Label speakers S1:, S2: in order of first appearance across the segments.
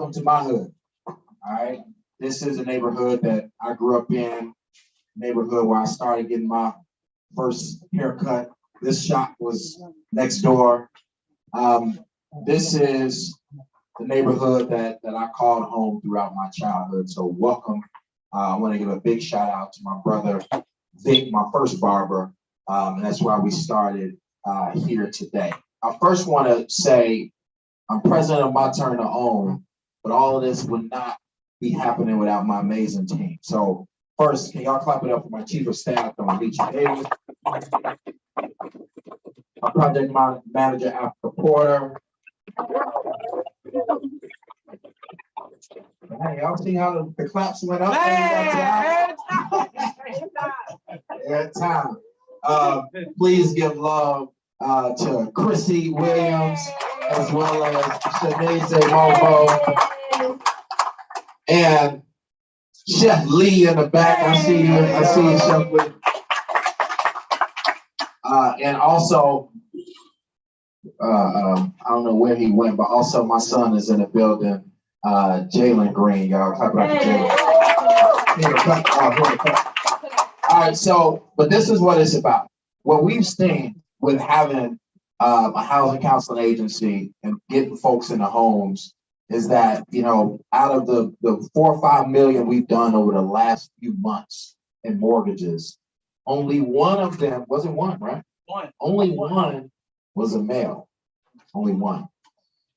S1: welcome to my hood. All right. This is a neighborhood that I grew up in, neighborhood where I started getting my first haircut. This shop was next door. This is the neighborhood that I called home throughout my childhood. So welcome. I want to give a big shout out to my brother, Vic, my first barber. And that's why we started here today. I first want to say I'm president of My Turn to Own, but all of this would not be happening without my amazing team. So first, can y'all clap it up for my chief of staff, Alicia Davis, my project manager, Africa Porter. Hey, y'all see how the claps went up? Every time. Please give love to Chrissy Williams, as well as Shanae Mobo, and Chef Lee in the back. I see you, Chef Lee. And also, I don't know where he went, but also my son is in the building, Jalen Green. Y'all clap it up for Jalen. All right, so, but this is what it's about. What we've seen with having a housing counseling agency and getting folks into homes is that, you know, out of the 4 or 5 million we've done over the last few months in mortgages, only one of them, wasn't one, right? Only one was a male, only one.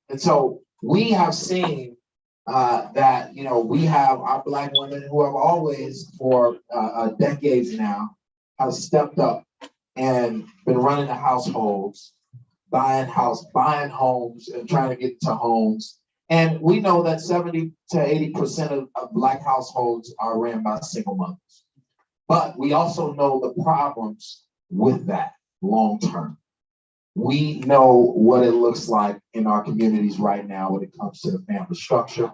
S1: And so we have seen that, you know, we have our Black women who have always, for decades now, have stepped up and been running the households, buying homes and trying to get to homes. And we know that 70 to 80% of Black households are ran by single mothers. But we also know the problems with that long term. We know what it looks like in our communities right now when it comes to the family structure,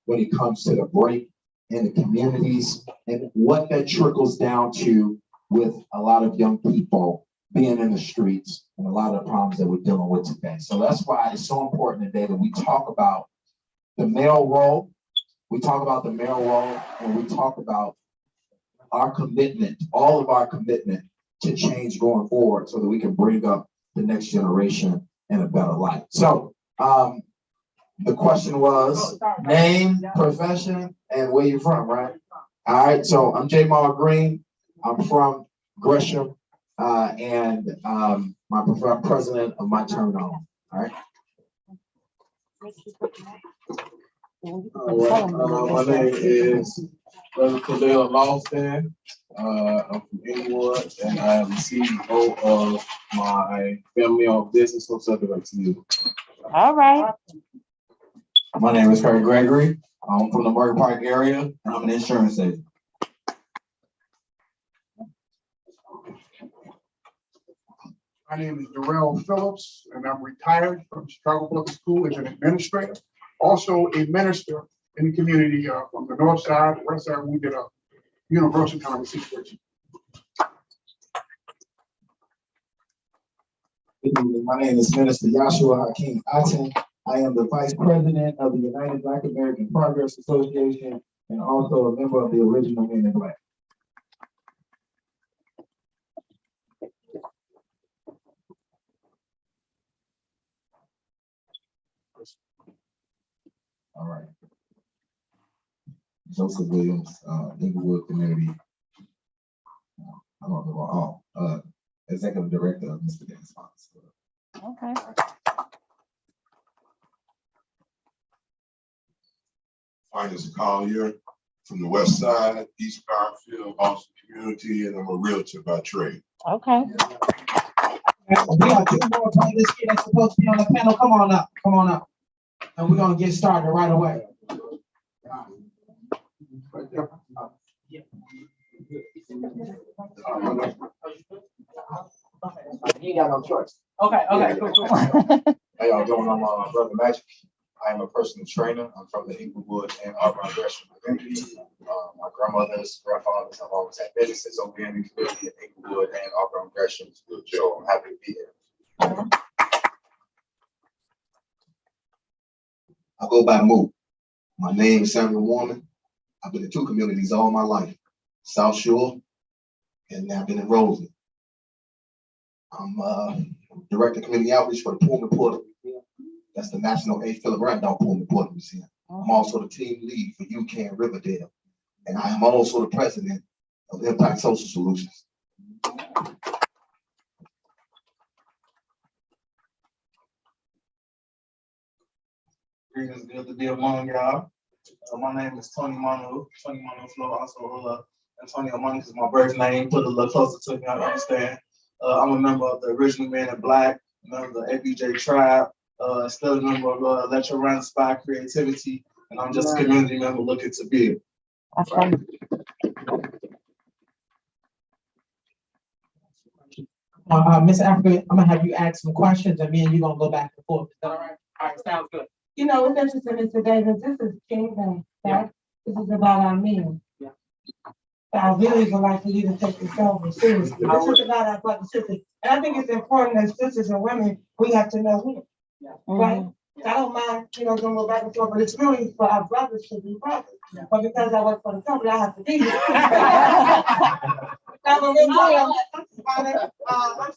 S1: when it comes to the break in the communities, and what that trickles down to with a lot of young people being in the streets and a lot of the problems that we're dealing with today. So that's why it's so important today that we talk about the male role, we talk about the male role, and we talk about our commitment, all of our commitment to change going forward so that we can bring up the next generation in a better life. So the question was name, profession, and where you're from, right? All right, so I'm Jamal Green. I'm from Gresham, and I'm president of My Turn to Own. All right.
S2: My name is Brother Khalil Lawson. I'm from Inglewood, and I am the CEO of my family-owned business. So I'll back to you.
S3: All right.
S1: My name is Kurt Gregory. I'm from the Morgan Park area, and I'm an insurance agent.
S4: My name is Darrell Phillips, and I'm retired from Chicago Public School as an administrator, also a minister in the community from the north side, west side. We did a universal kind of a situation.
S1: My name is Minister Joshua Hakeem Aten. I am the Vice President of the United Black American Progress Association and also a member of the original Men in Black. All right. Joseph Williams, Inglewood Community. I don't know. Executive Director of Mr. Dance Fox.
S3: Okay.
S5: Finance Collier from the west side, East Garfield, Austin community, and I'm a realtor by trade.
S3: Okay.
S1: We got 2 more playlists here that's supposed to be on the panel. Come on up. And we're gonna get started right away. You got no choice.
S3: Okay, cool.
S5: How y'all doing? I'm Brother Magic. I am a personal trainer. I'm from the Inglewood and Auburn Gresham community. My grandmother's grandfathers have always had businesses over here in the community in Inglewood and Auburn Gresham. So I'm happy to be here.
S1: I go by Moo.
S5: My name is Samuel Warman. I've been in two communities all my life, South Shore, and now I've been in Roseland. I'm Director of Community Outreach for the Pullman Porter Museum. That's the National A. Philip Randolph Pullman Porter Museum. I'm also the team lead for UK and Riverdale. And I am also the president of Impact Social Solutions.
S2: It's good to be among y'all. My name is Tony Manu Flow, also Antonio Manu is my birth name, put it a little closer to me, I understand. I'm a member of the Original Men in Black, a member of the ABJ Tribe, still a member of Let Your Run Spy Creativity, and I'm just a community member looking to build.
S3: Okay.
S6: Miss Africa, I'm gonna have you ask some questions and me and you gonna go back and forth. Is that all right? All right, sounds good.
S7: You know, what's interesting is today that this is Kingdom, right? This is about our men.
S6: Yeah.
S7: So I really would like for you to take this over seriously. This is about our brothers and sisters. And I think it's important as sisters and women, we have to know who, right? So I don't mind, you know, going back and forth, but it's really for our brothers to be brothers.
S6: Yeah.
S7: But because I work for the company, I have to be here. I'm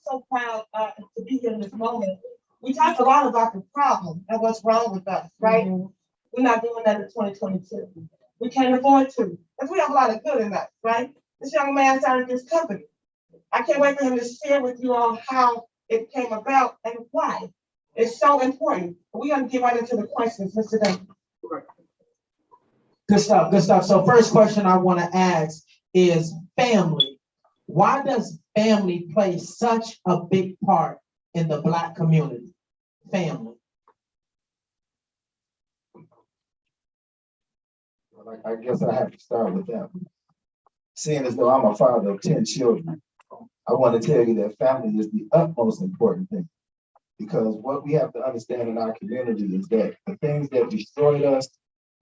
S7: so proud to be here in this moment. We talked a lot about the problem and what's wrong with us, right? We're not doing that in 2022. We can't afford to, because we have a lot of good in us, right? This young man started this company. I can't wait for him to share with you all how it came about and why. It's so important. We're gonna get right into the questions for today.
S6: Good stuff, good stuff. So first question I wanna ask is family. Why does family play such a big part in the Black community? Family.
S5: Well, I guess I have to start with that. Seeing as though I'm a father of 10 children, I want to tell you that family is the utmost important thing. Because what we have to understand in our community is that the things that destroyed us,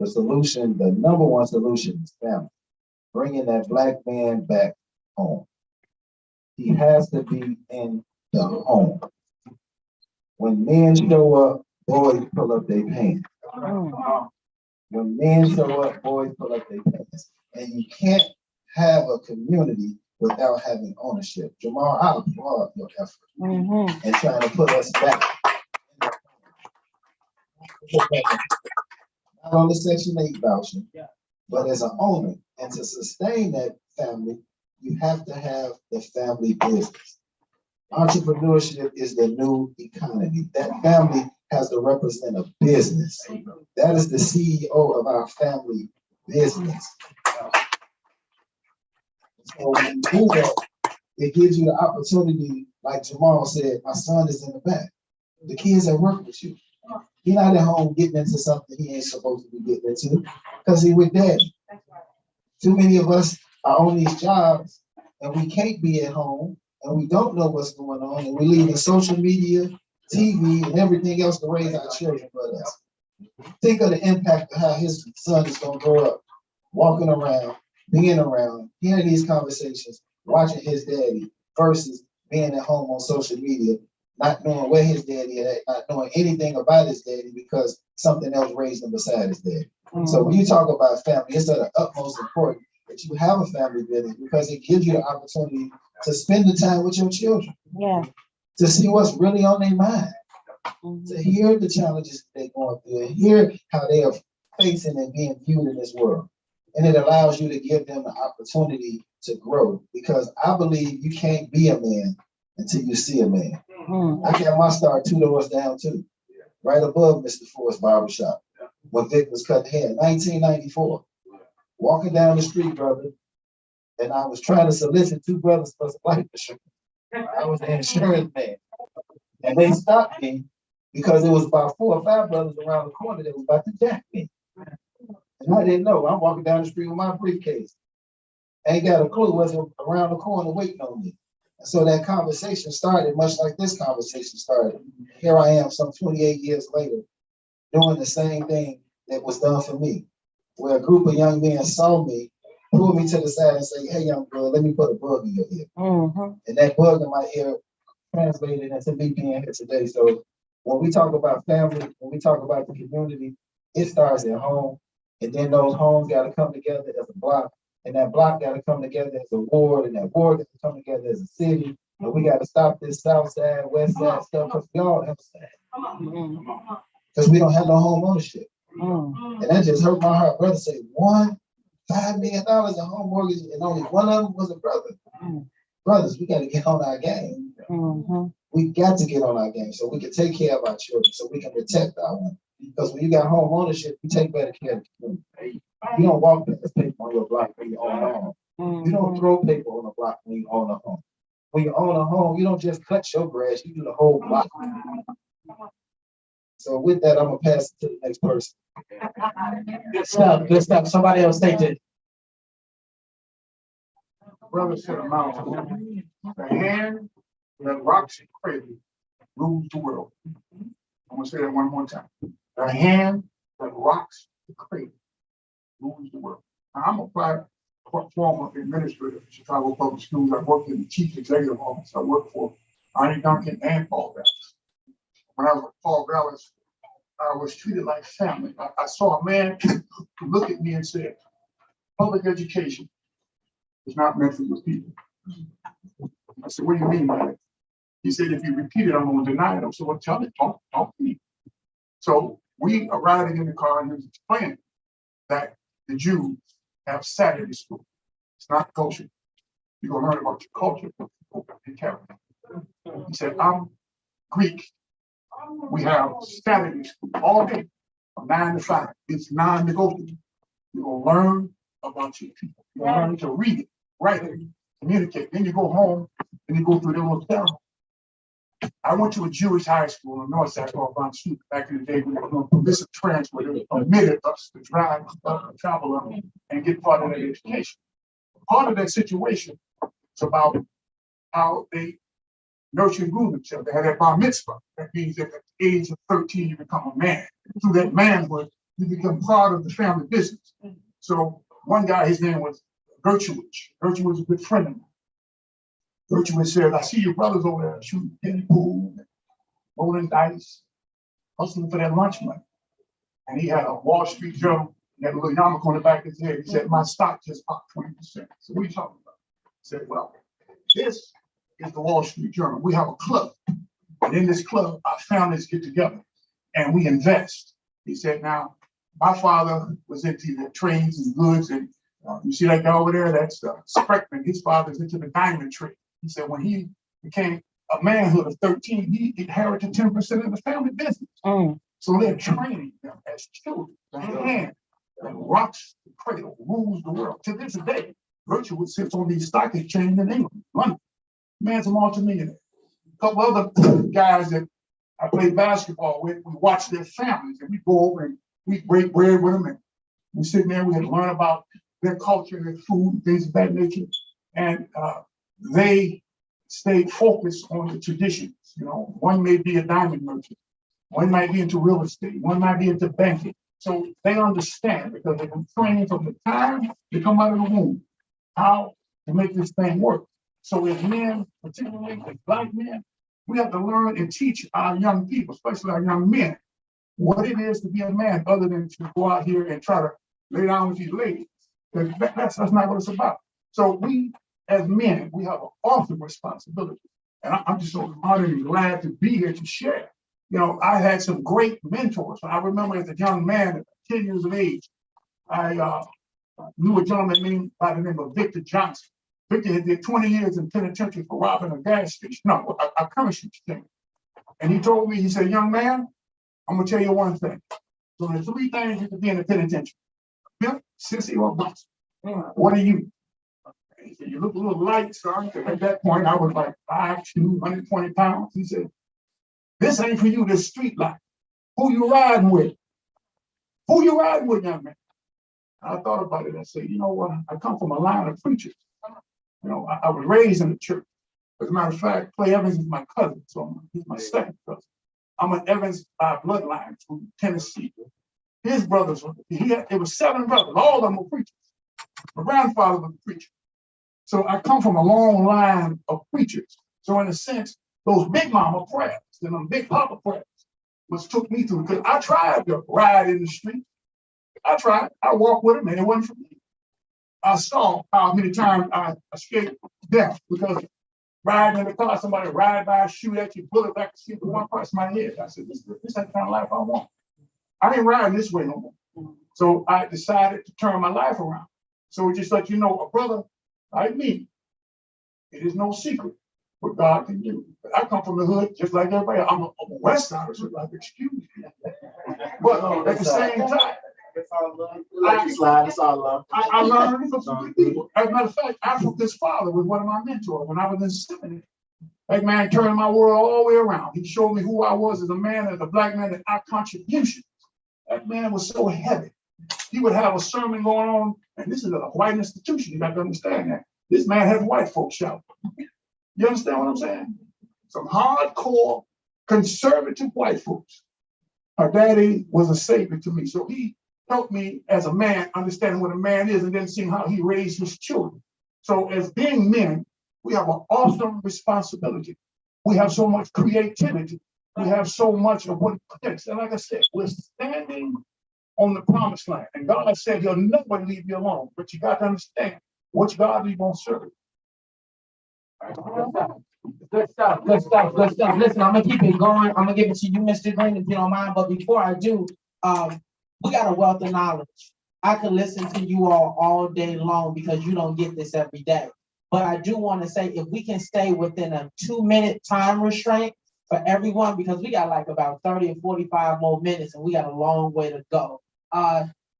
S5: the solution, the number one solution is family. Bringing that Black man back home. He has to be in the home. When men show up, boys pull up their pants. When men show up, boys pull up their pants. And you can't have a community without having ownership. Jamal, I applaud your effort in trying to put us back. Not on the Section 8 voucher, but as an owner. And to sustain that family, you have to have the family business. Entrepreneurship is the new economy. That family has to represent a business. That is the CEO of our family business. So when you do that, it gives you the opportunity, like Jamal said, my son is in the back. The kids at work with you. He's not at home getting into something he ain't supposed to be getting into because he with daddy. Too many of us are on these jobs and we can't be at home and we don't know what's going on and we leave in social media, TV, and everything else to raise our children with us. Think of the impact of how his son is going to grow up, walking around, being around, hearing these conversations, watching his daddy versus being at home on social media, not knowing where his daddy is at, not knowing anything about his daddy because something else raised him beside his daddy. So when you talk about family, it's of the utmost important that you have a family business because it gives you the opportunity to spend the time with your children. To see what's really on their mind. To hear the challenges they're going through and hear how they are facing and being viewed in this world. And it allows you to give them the opportunity to grow because I believe you can't be a man until you see a man. I got my start 2 doors down too, right above Mr. Ford's Barbershop when Vic was cutting hair, 1994. Walking down the street, brother, and I was trying to solicit 2 brothers for some life insurance. I was the insurance man. And they stopped me because there was about 4 or 5 brothers around the corner that was about to jack me. And I didn't know. I'm walking down the street with my briefcase. Ain't got a clue what's around the corner waiting on me. And so that conversation started much like this conversation started. Here I am some 28 years later, doing the same thing that was done for me, where a group of young men saw me, pulled me to the side and say, hey, young girl, let me put a bug in your ear. And that bug in my ear translated into me being here today. So when we talk about family, when we talk about the community, it starts at home. And then those homes gotta come together as a block, and that block gotta come together as a ward, and that ward gotta come together as a city. And we gotta stop this south side, west side stuff, because we all understand. Because we don't have no home ownership. And that just hurt my heart. Brother say, $5 million in home mortgage, and only one of them was a brother. Brothers, we gotta get on our game. We got to get on our game so we can take care of our children, so we can protect our own. Because when you got home ownership, you take better care of the community. You don't walk past paper on your block when you own a home. You don't throw paper on a block when you own a home. When you own a home, you don't just cut your grass, you do the whole block. So with that, I'm gonna pass it to the next person.
S6: Good stuff, good stuff. Somebody else take it.
S4: Brother said a mountain. The hand that rocks the cradle rules the world. I'm gonna say that one more time. The hand that rocks the cradle rules the world. Now, I'm a former administrator at Chicago Public Schools. I worked in the chief executive office. I worked for Arnie Duncan and Paul Vallis. When I was with Paul Vallis, I was treated like family. I saw a man who looked at me and said, public education is not meant for your people. I said, what do you mean by that? He said, if you repeat it, I'm going to deny it. I said, well, tell it, talk to me. So we are riding in the car and he was explaining that the Jews have Saturday school. It's not culture. You're going to learn about your culture and character. He said, I'm Greek. We have Saturday school all day from 9 to 5. It's non-negotiable. You're going to learn about your people. You're going to learn to read it, write it, communicate. Then you go home and you go through the little town. I went to a Jewish high school on the north side called Barbershop back in the day. We were doing permissive transfer. They permitted us to drive and travel and get part of that education. Part of that situation is about how they nurture and groom themselves. They had that bar mitzvah. That means that at the age of 13, you become a man. Through that manhood, you become part of the family business. So one guy, his name was Gertrude. Gertrude was a good friend of mine. Gertrude said, I see your brothers over there shooting penny pool, rolling dice, hustling for that lunch money. And he had a Wall Street Journal, he had a little yarmulke on the back of his head. He said, my stock just popped 20%. So what are you talking about? I said, well, this is the Wall Street Journal. We have a club. And in this club, our families get together and we invest. He said, now, my father was into the trades and goods. And you see that guy over there? That's Spreckman. His father's into the diamond trade. He said, when he became a manhood of 13, he inherited 10% of the family business. So they're training them as children. The hand that rocks the cradle rules the world. To this day, Gertrude sits on these stock exchanges in England, London. Man's a multimillionaire. A couple other guys that I played basketball with, we watch their families and we go over and we break bread with them and we sit there, we had to learn about their culture, their food, things of that nature. And they stayed focused on the traditions. You know, one may be a diamond merchant, one might be into real estate, one might be into banking. So they understand because they've been trained from the time they come out of the womb how to make this thing work. So as men, particularly as Black men, we have to learn and teach our young people, especially our young men, what it is to be a man, other than to go out here and try to lay down with these ladies. That's not what it's about. So we, as men, we have an awesome responsibility. And I'm just so honored and glad to be here to share. You know, I had some great mentors. I remember as a young man, at 10 years of age, I knew a gentleman by the name of Victor Johnson. Victor had did 20 years in penitentiary for robbing a gas station. No, I promise you. And he told me, he said, young man, I'm gonna tell you one thing. So there's 3 things you can be in the penitentiary: pimp, sissy, or boss. What are you? And he said, you look a little light, son. At that point, I was like 5'2", 120 pounds. He said, this ain't for you, this street life. Who you riding with? Who you riding with, young man? I thought about it and said, you know what? I come from a line of preachers. You know, I was raised in the church. As a matter of fact, Clay Evans is my cousin, so he's my second cousin. I'm an Evans by bloodline from Tennessee. His brothers, it was 7 brothers, all of them were preachers. My grandfather was a preacher. So I come from a long line of preachers. So in a sense, those big mama prayers and them big papa prayers was took me through, because I tried to ride in the street. I tried. I walked with him, and it wasn't for me. I saw how many times I escaped death because riding in the car, somebody ride by, shoot at you, bullet back to see the one across my head. I said, this is the kind of life I want. I ain't riding this way no more. So I decided to turn my life around. So just let you know, a brother like me, it is no secret what God can do. But I come from the hood just like everybody. I'm a West Sider, so like, excuse me. But at the same time, I learned from some good people. As a matter of fact, Africa's father was one of my mentors when I was in seminary. That man turned my world all the way around. He showed me who I was as a man, as a black man, and our contribution. That man was so heavy. He would have a sermon going on, and this is a white institution. You got to understand that. This man has white folks shout. You understand what I'm saying? Some hardcore conservative white folks. Our daddy was a savior to me. So he helped me as a man understanding what a man is and then seeing how he raised his children. So as being men, we have an awesome responsibility. We have so much creativity. We have so much of what it protects. And like I said, we're standing on the promised land. And God said he'll never leave you alone. But you got to understand which God you gonna serve.
S6: Good stuff, good stuff, good stuff. Listen, I'm gonna keep it going. I'm gonna give it to you, Mr. Green, if you don't mind. But before I do, we got a wealth of knowledge. I could listen to you all day long because you don't get this every day. But I do want to say, if we can stay within a 2-minute time restraint for everyone, because we got like about 30 or 45 more minutes and we got a long way to go.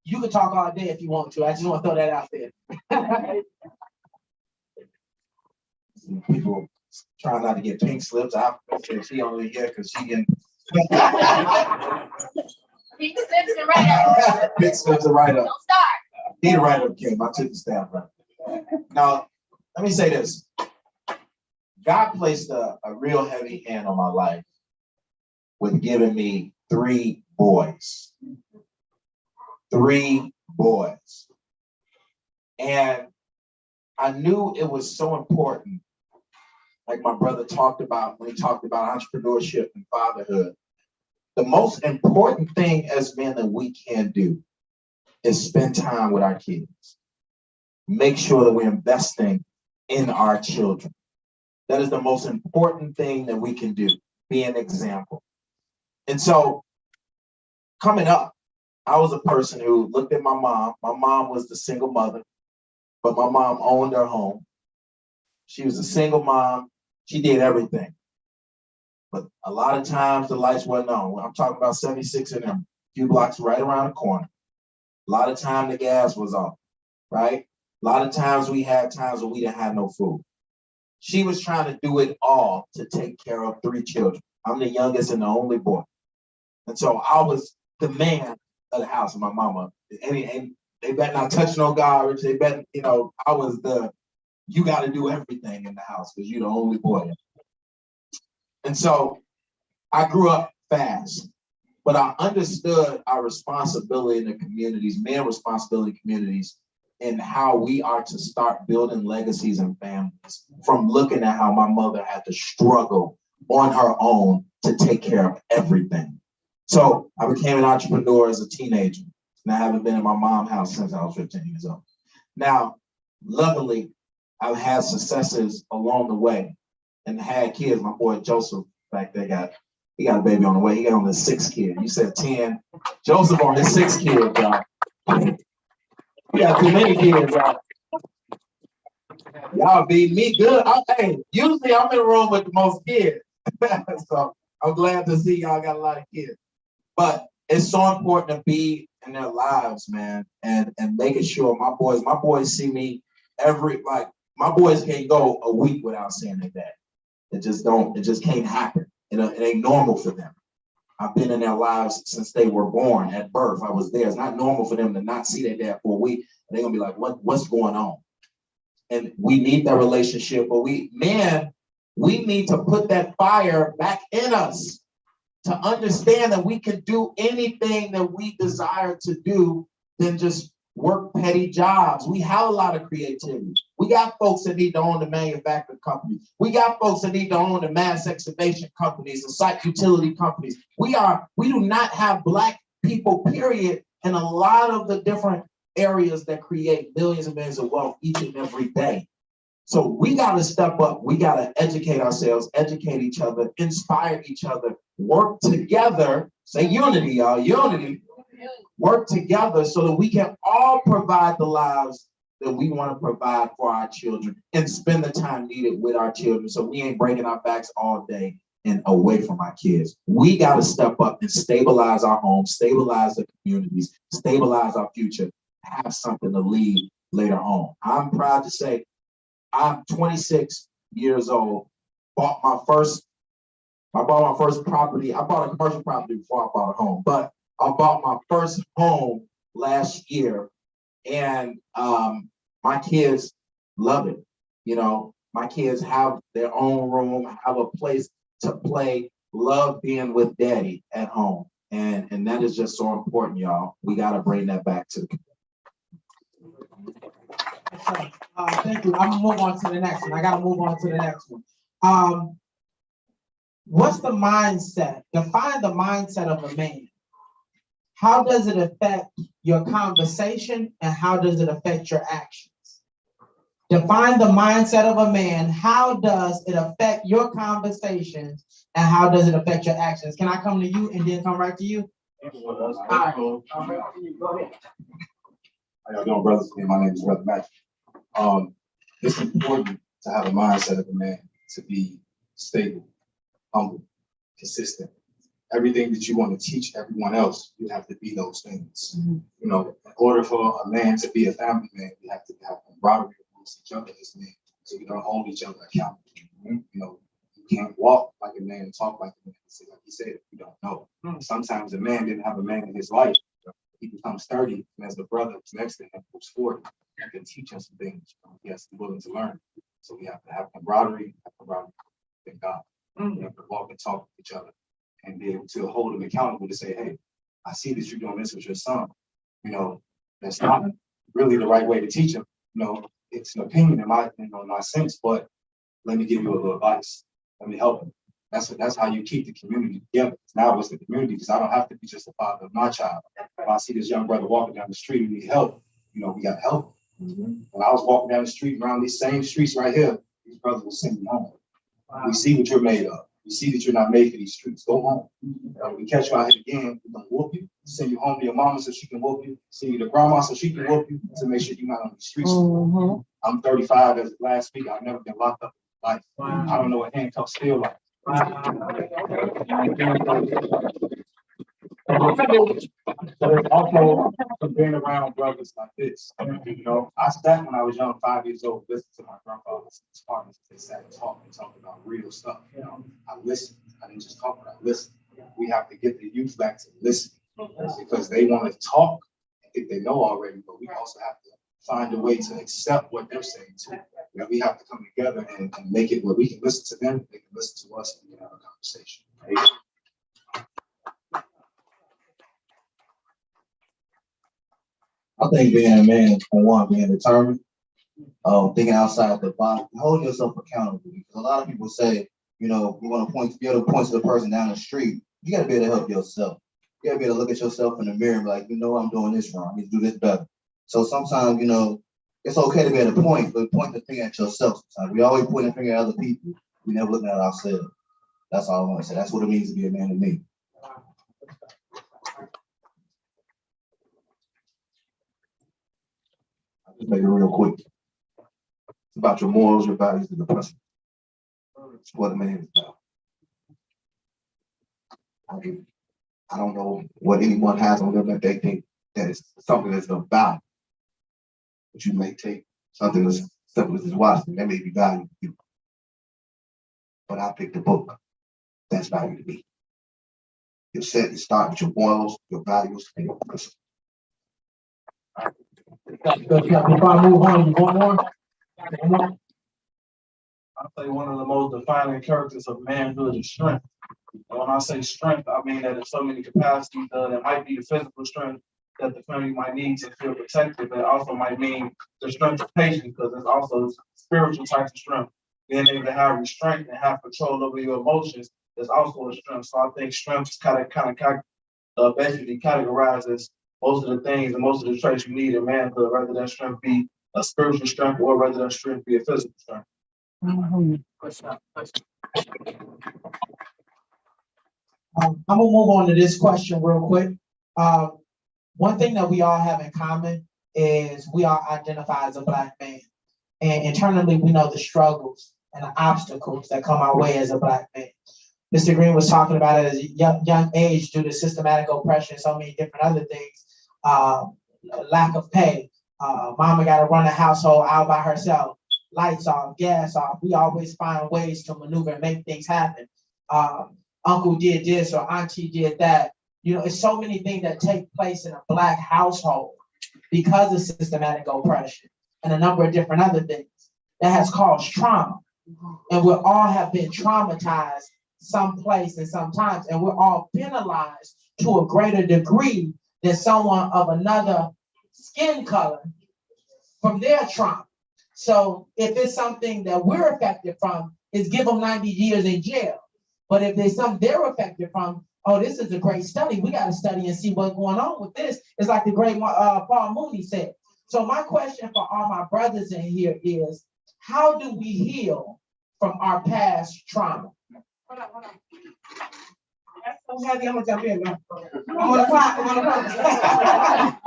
S6: You can talk all day if you want to. I just want to throw that out there.
S1: People trying not to get pink slips. I said she only here because she getting
S8: Pink slips and right up.
S1: pink slips are right up.
S8: Don't start.
S1: Need a right up, Kim. I took the stamp right. Now, let me say this. God placed a real heavy hand on my life with giving me 3 boys. 3 boys. And I knew it was so important, like my brother talked about when he talked about entrepreneurship and fatherhood. The most important thing as men that we can do is spend time with our kids. Make sure that we're investing in our children. That is the most important thing that we can do, be an example. And so coming up, I was a person who looked at my mom. My mom was the single mother, but my mom owned her home. She was a single mom. She did everything. But a lot of times the lights weren't on. I'm talking about 76 and a few blocks right around the corner. A lot of time the gas was off, right? A lot of times we had times when we didn't have no food. She was trying to do it all to take care of 3 children. I'm the youngest and the only boy. And so I was the man of the house, my mama. And they better not touch no garbage. They better, I was you got to do everything in the house because you're the only boy. And so I grew up fast, but I understood our responsibility in the communities, men responsibility communities, and how we are to start building legacies and families from looking at how my mother had to struggle on her own to take care of everything. So I became an entrepreneur as a teenager, and I haven't been in my mom's house since I was 15 years old. Now, luckily, I've had successes along the way and had kids. My boy Joseph back there he got a baby on the way. He got on his 6th kid. You said 10. Joseph on his 6th kid, y'all. We got too many kids, y'all. Y'all beat me good. Usually I'm in the room with the most kids. So I'm glad to see y'all got a lot of kids. But it's so important to be in their lives, man, and making sure my boys see me my boys can't go a week without seeing their dad. It just can't happen. It ain't normal for them. I've been in their lives since they were born at birth. I was there. It's not normal for them to not see their dad for a week. They're gonna be like, what's going on? And we need that relationship, but we need to put that fire back in us to understand that we can do anything that we desire to do than just work petty jobs. We have a lot of creativity. We got folks that need to own the manufacturing companies. We got folks that need to own the mass excavation companies, the site utility companies. We do not have Black people, period,
S6: and a lot of the different areas that create millions and millions of wealth each and every day. So we got to step up. We got to educate ourselves, educate each other, inspire each other, work together. Say unity, y'all, unity. Work together so that we can all provide the lives that we want to provide for our children and spend the time needed with our children so we ain't breaking our backs all day and away from our kids. We got to step up and stabilize our homes, stabilize the communities, stabilize our future, have something to leave later on. I'm proud to say I'm 26 years old, I bought my first property. I bought a commercial property before I bought a home, but I bought my first home last year, and my kids love it. You know, my kids have their own room, have a place to play, love being with daddy at home. And that is just so important, y'all. We got to bring that back to the community. Thank you. I'm gonna move on to the next one. I gotta move on to the next one. What's the mindset? Define the mindset of a man. How does it affect your conversation and how does it affect your actions? Define the mindset of a man. How does it affect your conversations and how does it affect your actions? Can I come to you and then come right to you?
S5: All right. Go ahead. How y'all doing, brothers? My name is Brother Magic. It's important to have a mindset of a man to be stable, humble, consistent. Everything that you want to teach everyone else, you have to be those things. You know, in order for a man to be a family man, you have to have camaraderie amongst each other as men, so you don't hold each other accountable. You know, you can't walk like a man and talk like a man. Like he said, you don't know. Sometimes a man didn't have a man in his life. He becomes 30, and as the brother next to him who's 40, he can teach him some things. He has to be willing to learn. So we have to have camaraderie, with God. We have to walk and talk with each other and be able to hold him accountable to say, hey, I see that you're doing this with your son. You know, that's not really the right way to teach him. You know, it's an opinion in my sense, but let me give you a little advice. Let me help him. That's how you keep the community together. Now it's the community, because I don't have to be just the father of my child. If I see this young brother walking down the street and need help, you know, we got help. When I was walking down the street around these same streets right here, these brothers will send me home. We see what you're made of. We see that you're not made for these streets. Go home. When we catch you out here again, we're gonna whoop you. Send you home to your mama so she can whoop you. Send you to grandma so she can whoop you, to make sure you're not on the streets. I'm 35 as of last week. I've never been locked up in life. I don't know what handcuffs feel like. So there's also being around brothers like this. You know, I sat when I was young, 5 years old, listened to my grandfather's partners. They sat and talked about real stuff. You know, I listened. I didn't just talk, but I listened. We have to get the youth back to listening, because they want to talk and think they know already, but we also have to find a way to accept what they're saying too. You know, we have to come together and make it where we can listen to them, they can listen to us, and we can have a conversation. Right?
S1: I think being a man, for one, being determined, thinking outside the box, hold yourself accountable. Because a lot of people say, you know, you want to be able to point to the person down the street. You got to be able to help yourself. You got to be able to look at yourself in the mirror and be like, you know, I'm doing this wrong. I need to do this better. So sometimes, you know, it's okay to be at a point, but point the finger at yourself. Sometimes we always point the finger at other people. We never looking at ourselves. That's all I want to say. That's what it means to be a man to me. I'll just make it real quick. It's about your morals, your values, and your principles. It's what a man is about. I don't know what anyone has on them that they think that is something that's about. But you may take something as simple as this Washington, that may be valuable to you. But I picked the book. That's value to me. You start with your morals, your values, and your principles.
S6: Before I move on, you want more?
S2: I'd say one of the most defining characters of manhood is strength. And when I say strength, I mean that in so many capacities, it might be the physical strength that the family might need to feel protected, but it also might mean the strength of patience, because there's also spiritual types of strength. Being able to have restraint and have control over your emotions is also a strength. So I think strength is kind of basically categorized as most of the things and most of the traits you need in manhood, whether that strength be a spiritual strength or whether that strength be a physical strength.
S6: I'm gonna move on to this question real quick. One thing that we all have in common is we all identify as a Black man. And internally, we know the struggles and the obstacles that come our way as a Black man. Mr. Green was talking about it as a young age due to systematic oppression, so many different other things, lack of pay. Mama got to run a household out by herself, lights off, gas off. We always find ways to maneuver and make things happen. Uncle did this or auntie did that. You know, it's so many things that take place in a Black household because of systematic oppression and a number of different other things that has caused trauma. And we all have been traumatized someplace and sometimes, and we're all penalized to a greater degree than someone of another skin color from their trauma. So if it's something that we're affected from, is give them 90 years in jail. But if there's something they're affected from, oh, this is a great study. We got to study and see what's going on with this. It's like the great Paul Mooney said. So my question for all my brothers in here is, how do we heal from our past trauma?
S7: Hold on. That's so heavy, I'm gonna jump in now. I'm gonna cry.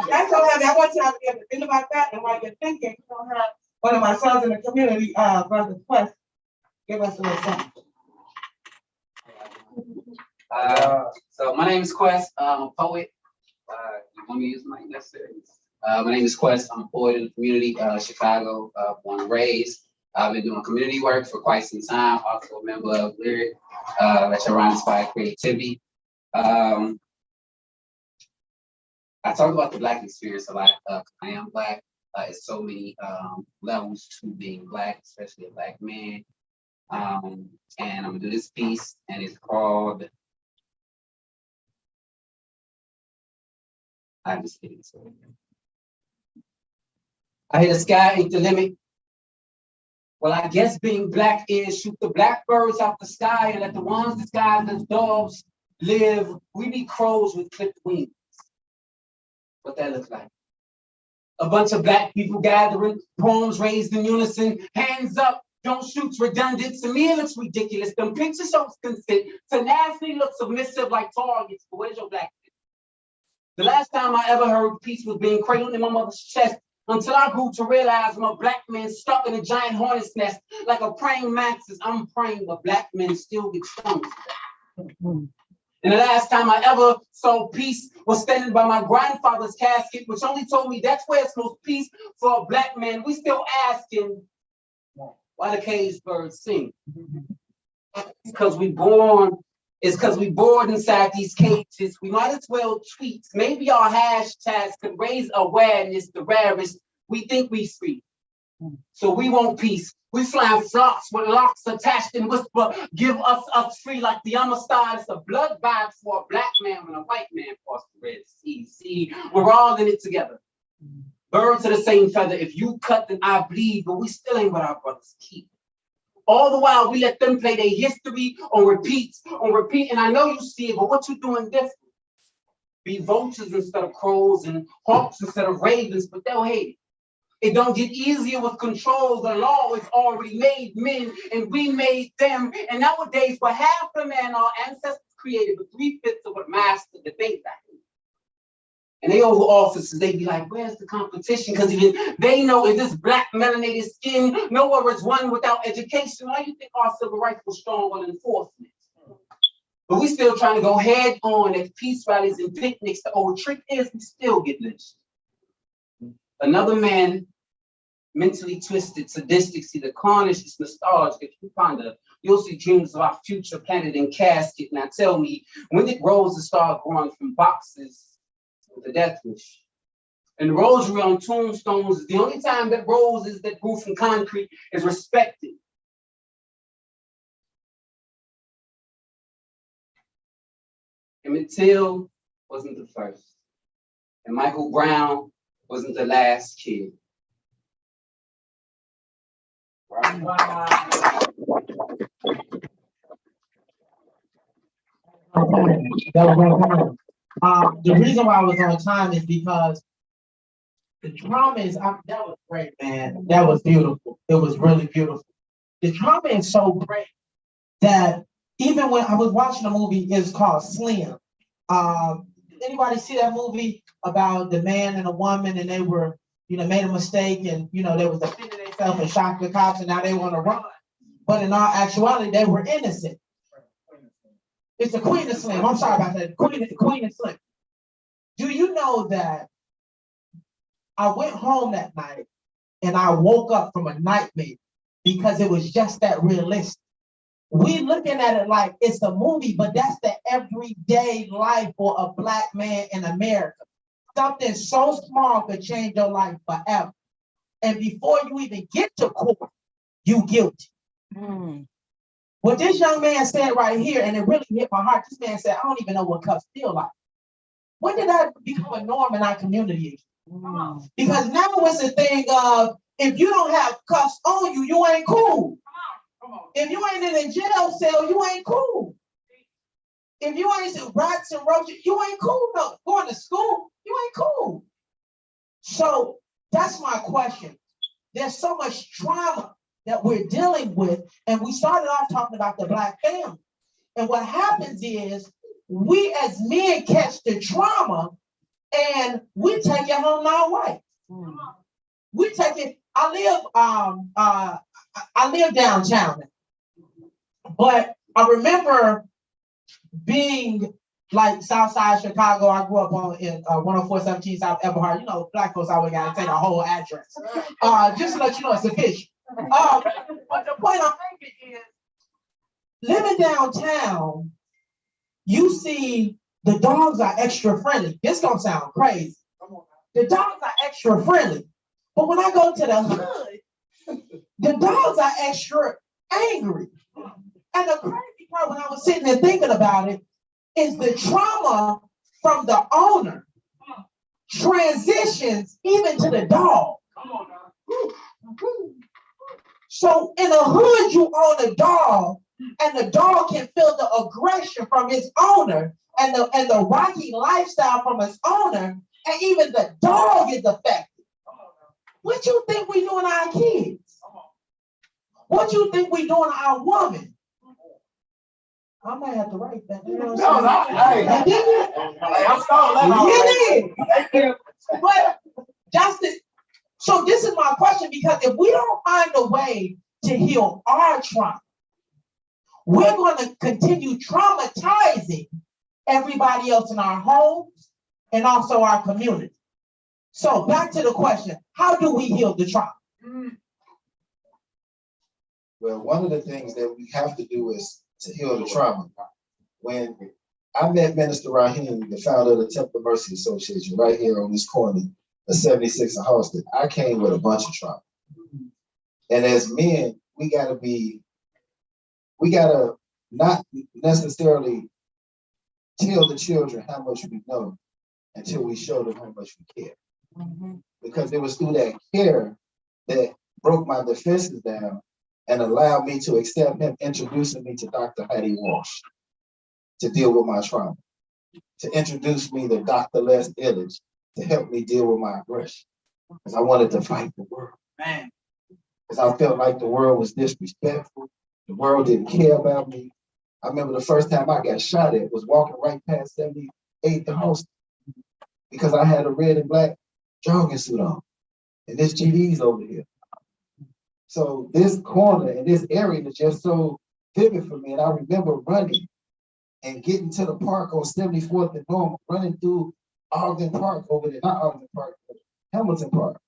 S7: That's so heavy, I want y'all to be able to think about that, and while you're thinking, we're gonna have one of my sons in the community, Brother Quest, give us a little something.
S9: So my name is Quest. I'm a poet. You want me to use my name? Yes, sir. My name is Quest. I'm a poet in the community, Chicago, born and raised. I've been doing community work for quite some time. Also a member of Lyric, that's around Inspired Creativity. I talk about the Black experience a lot. I am Black. It's so many levels to being Black, especially a Black man. And I'm gonna do this piece, and it's called I'm just kidding. I hear the sky ain't the limit. Well, I guess being Black is shoot the blackbirds out the sky and let the ones disguised as doves live. We be crows with clipped wings. What that looks like? A bunch of Black people gathering, poems raised in unison, hands up. Don't shoot's redundant. To me, it looks ridiculous. Them picture shows consent. Tenacity looks submissive like targets. But where's your Black? The last time I ever heard peace was being cradled in my mother's chest until I grew to realize I'm a Black man stuck in a giant hornet's nest. Like a praying mantis, I'm praying, but Black men still get stung. And the last time I ever saw peace was standing by my grandfather's casket, which only told me that's where it's most peace for a Black man. We still asking why the caged birds sing. It's because we bored inside these cages. We might as well tweet. Maybe our hashtags could raise awareness, the rarest. We think we free. So we want peace. We flying flocks with locks attached and whisper, give us free like the Amistad. It's a blood vibe for a Black man when a white man crossed the Red Sea. See, we're all in it together. Birds of the same feather. If you cut, then I bleed, but we still ain't what our brothers keep. All the while, we let them play their history on repeat. And I know you see it, but what you doing different? Be vultures instead of crows and hawks instead of ravens, but they'll hate it. It don't get easier with control. The law is already made men, and we made them. And nowadays, for half the man our ancestors created, but 3/5 of what mastered the debate back then. And they over offices, they be like, where's the competition? Because even they know if this Black melanated skin, nowhere is one without education. Why do you think our civil rights was strong on enforcement? But we still trying to go head on at peace rallies and picnics. The old trick is we still get lynched. Another man, mentally twisted, sadistic, see the carnage is nostalgic. If you find you'll see dreams of our future planted in casket. Now tell me, when did roses start growing from boxes with a death wish? And rosary on tombstones is the only time that roses that grew from concrete is respected. Emmett Till wasn't the first, and Michael Brown wasn't the last kid.
S6: Wow. The reason why I was on time is because the trauma is, that was great, man. That was beautiful. It was really beautiful. The trauma is so great that even when I was watching a movie, it's called Slim. Anybody see that movie about the man and a woman and they were, made a mistake and, they was defending themselves and shocked the cops and now they want to run. But in all actuality, they were innocent. It's the Queen of Slim. I'm sorry about that. Queen of Slim. Do you know that I went home that night and I woke up from a nightmare because it was just that realistic. We looking at it like it's a movie, but that's the everyday life for a Black man in America. Something so small could change your life forever. And before you even get to court, you guilty. What this young man said right here, and it really hit my heart, this man said, I don't even know what cuffs feel like. When did that become a norm in our community? Because now it's a thing of, if you don't have cuffs on you, you ain't cool. If you ain't in a jail cell, you ain't cool. If you ain't rats and roaches, you ain't cool. No, going to school, you ain't cool. So that's my question. There's so much trauma that we're dealing with, and we started off talking about the Black family. And what happens is we as men catch the trauma and we take it home our way. We take it. I live downtown, but I remember being like Southside Chicago. I grew up in 10417 South Everhart. Black folks always got to say the whole address. Just to let you know it's official. But the point I'm making is, living downtown, you see the dogs are extra friendly. This gonna sound crazy. The dogs are extra friendly. But when I go to the hood, the dogs are extra angry. And the crazy part when I was sitting there thinking about it is the trauma from the owner transitions even to the dog. So in the hood, you own a dog, and the dog can feel the aggression from its owner and the rocky lifestyle from its owner, and even the dog is affected. What you think we doing to our kids? What you think we doing to our woman? I might have to write that. You know what I'm saying? But justice. So this is my question, because if we don't find a way to heal our trauma, we're going to continue traumatizing everybody else in our homes and also our community. So back to the question, how do we heal the trauma?
S1: Well, one of the things that we have to do is to heal the trauma. When I met Minister Rahim, the founder of the Temple Mercy Association, right here on this corner of 76 and Halsted, I came with a bunch of trauma. And as men, we gotta not necessarily tell the children how much we know until we show them how much we care. Because it was through that care that broke my defenses down and allowed me to accept him introducing me to Dr. Hattie Walsh to deal with my trauma, to introduce me to Dr. Les Illich to help me deal with my aggression. Because I wanted to fight the world. Because I felt like the world was disrespectful. The world didn't care about me. I remember the first time I got shot at was walking right past 78th and Halsted because I had a red and black jogging suit on. And this GD's over here. So this corner and this area is just so vivid for me. And I remember running and getting to the park on 74th and Normal, running through Ogden Park over there, not Ogden Park, but Hamilton Park.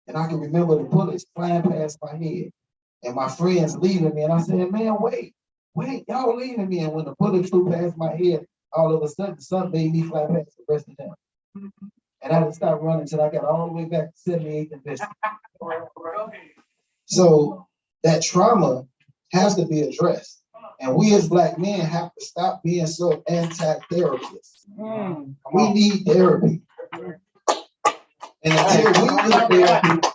S1: And I can remember the bullets flying past my head and my friends leaving me. And I said, man, wait, y'all leaving me. And when the bullet flew past my head, all of a sudden, something made me fly past the rest of them. And I didn't stop running until I got all the way back to 78th and Bishop. So that trauma has to be addressed. And we as Black men have to stop being so anti-therapists. We need therapy. And until we get therapy,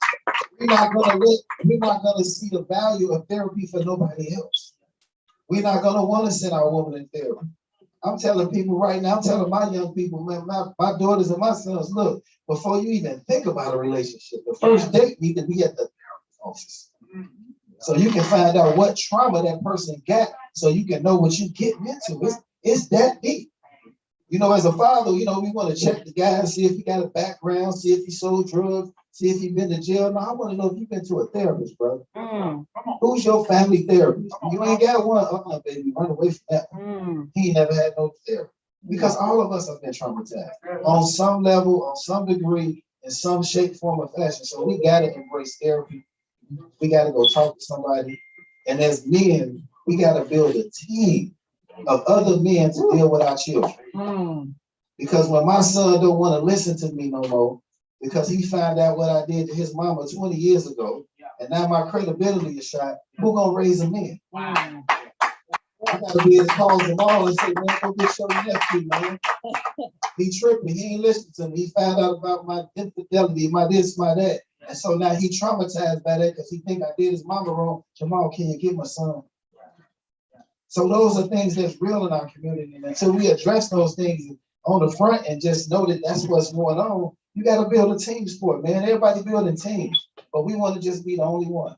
S1: we're not gonna see the value of therapy for nobody else. We're not gonna want to send our woman in therapy. I'm telling people right now, I'm telling my young people, man, my daughters and my sons, look, before you even think about a relationship, the first date need to be at the therapist office. So you can find out what trauma that person got, so you can know what you're getting into. It's that deep. You know, as a father, you know, we want to check the guy, see if he got a background, see if he sold drugs, see if he been to jail. No, I want to know if you've been to a therapist, brother. Who's your family therapist? You ain't got one, baby, run away from that one. He never had no therapist. Because all of us have been traumatized on some level, on some degree, in some shape, form, or fashion. So we got to embrace therapy. We got to go talk to somebody. And as men, we got to build a team of other men to deal with our children. Because when my son don't want to listen to me no more, because he found out what I did to his mama 20 years ago, and now my credibility is shot, who gonna raise him in? I gotta be his cause and all and say, man, go get your nephew, man. He tripping, he ain't listening to me. He found out about my infidelity, my this, my that. And so now he traumatized by that because he think I did his mama wrong. Jamal, can you get my son? So those are things that's real in our community. And until we address those things on the front and just know that that's what's going on, you got to build a team sport, man. Everybody building teams, but we want to just be the only one.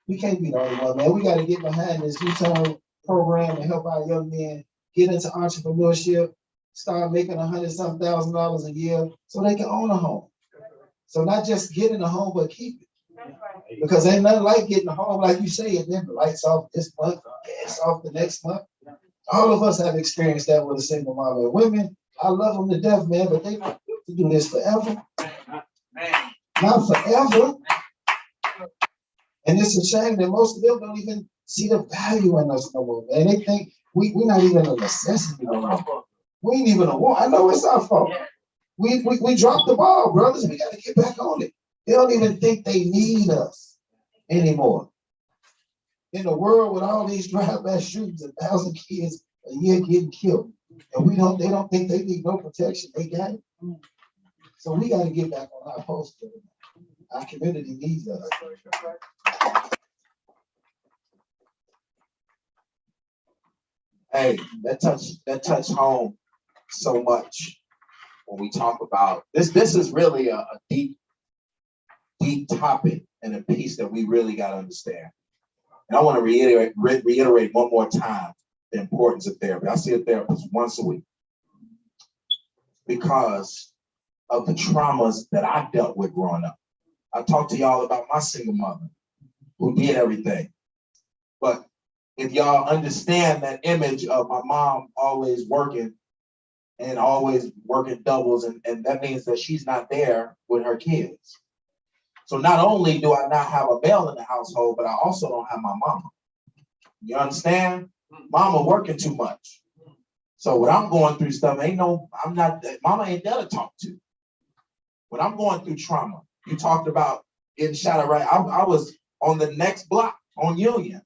S1: We can't be the only one, man. We got to get behind this U-turn program and help our young men get into entrepreneurship, start making $100,000 a year so they can own a home. So not just getting a home, but keep it. Because ain't nothing like getting a home, like you say, and then the lights off this month, gas off the next month. All of us have experienced that with a single mom. And women, I love them to death, man, but they not built to do this forever. Not forever. And it's a shame that most of them don't even see the value in us no more, man. They think we're not even a necessity no more. We ain't even a want. I know it's our fault. We dropped the ball, brothers. We got to get back on it. They don't even think they need us anymore. In a world with all these drive-by shootings, 1,000 kids a year getting killed, and they don't think they need no protection. They got it. So we got to get back on our post. Our community needs us. Hey, that touched home so much when we talk about this. This is really a deep topic and a piece that we really got to understand. And I want to reiterate one more time the importance of therapy. I see a therapist once a week because of the traumas that I dealt with growing up. I talked to y'all about my single mother who did everything. But if y'all understand that image of my mom always working and always working doubles, and that means that she's not there with her kids. So not only do I not have a male in the household, but I also don't have my mama. You understand? Mama working too much. So when I'm going through stuff, mama ain't there to talk to. When I'm going through trauma, you talked about getting shot at, right? I was on the next block on Union.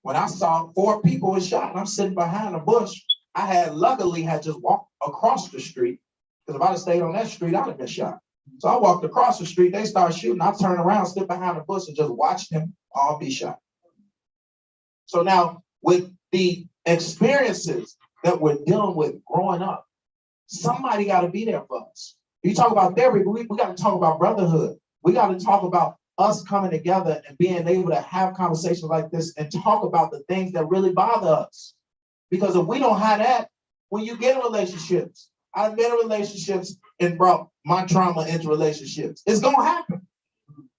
S1: When I saw 4 people were shot, and I'm sitting behind a bush, I luckily had just walked across the street, because if I'd have stayed on that street, I'd have been shot. So I walked across the street, they started shooting, I turned around, stood behind a bush, and just watched them all be shot. So now, with the experiences that we're dealing with growing up, somebody got to be there for us. You talk about therapy, we got to talk about brotherhood. We got to talk about us coming together and being able to have conversations like this and talk about the things that really bother us. Because if we don't have that, when you get in relationships, I've been in relationships and brought my trauma into relationships. It's going to happen.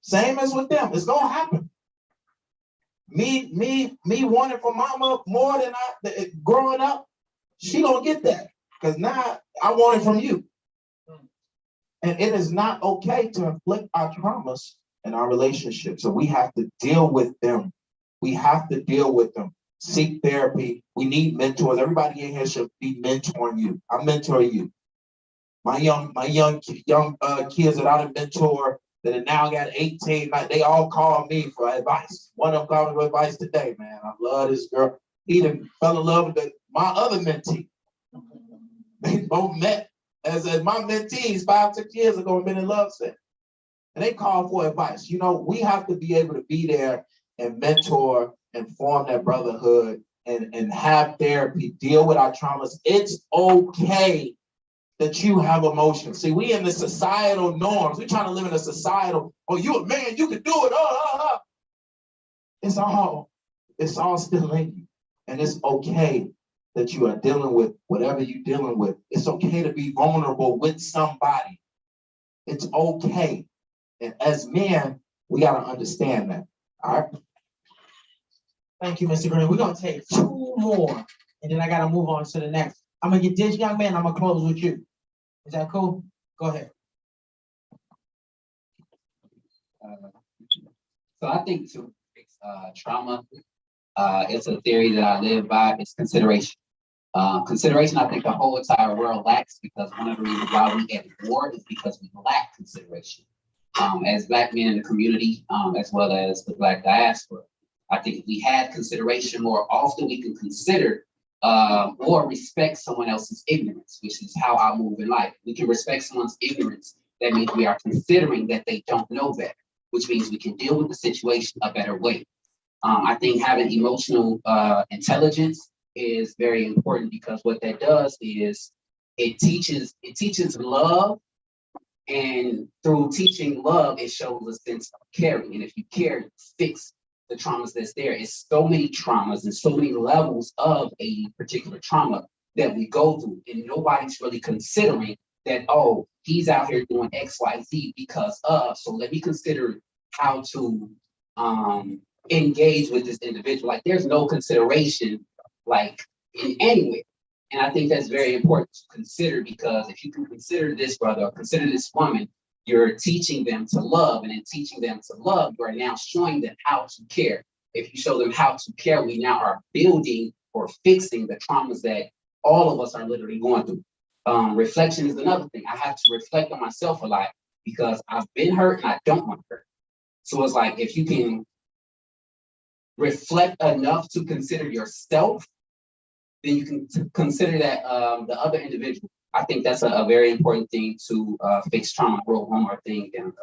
S1: Same as with them. It's going to happen. Me wanting for mama more than growing up, she going to get that. Because now I want it from you. And it is not okay to inflict our traumas in our relationships. So we have to deal with them. We have to deal with them. Seek therapy. We need mentors. Everybody in here should be mentoring you. I'm mentoring you. My young kids that I done mentor that have now got 18, they all call me for advice. One of them called me for advice today, man. I love this girl. He done fell in love with my other mentee. They both met as my mentees 5-6 years ago and been in love since. And they call for advice. You know, we have to be able to be there and mentor and form that brotherhood and have therapy, deal with our traumas. It's okay that you have emotions. See, we in the societal norms. We're trying to live in a societal, oh, you a man, you can do it. It's all still in you. And it's okay that you are dealing with whatever you're dealing with. It's okay to be vulnerable with somebody. It's okay. And as men, we got to understand that. All right.
S6: Thank you, Mr. Green. We're gonna take 2 more, and then I gotta move on to the next. I'm gonna get this young man, I'm gonna close with you. Is that cool? Go ahead.
S9: So I think to fix trauma, it's a theory that I live by. It's consideration. Consideration, I think the whole entire world lacks, because one of the reasons why we at war is because we lack consideration. As Black men in the community, as well as the Black diaspora, I think if we had consideration more often, we can consider or respect someone else's ignorance, which is how I move in life. We can respect someone's ignorance. That means we are considering that they don't know better, which means we can deal with the situation a better way. I think having emotional intelligence is very important, because what that does is it teaches love, and through teaching love, it shows a sense of caring. And if you care, you fix the traumas that's there. It's so many traumas and so many levels of a particular trauma that we go through, and nobody's really considering that, oh, he's out here doing X, Y, Z because of, so let me consider how to engage with this individual. Like, there's no consideration, like, in any way. And I think that's very important to consider, because if you can consider this brother or consider this woman, you're teaching them to love, and in teaching them to love, you are now showing them how to care. If you show them how to care, we now are building or fixing the traumas that all of us are literally going through. Reflection is another thing. I have to reflect on myself a lot, because I've been hurt and I don't want to hurt. So it's like, if you can reflect enough to consider yourself, then you can consider that the other individual. I think that's a very important thing to fix trauma. I wrote one more thing down.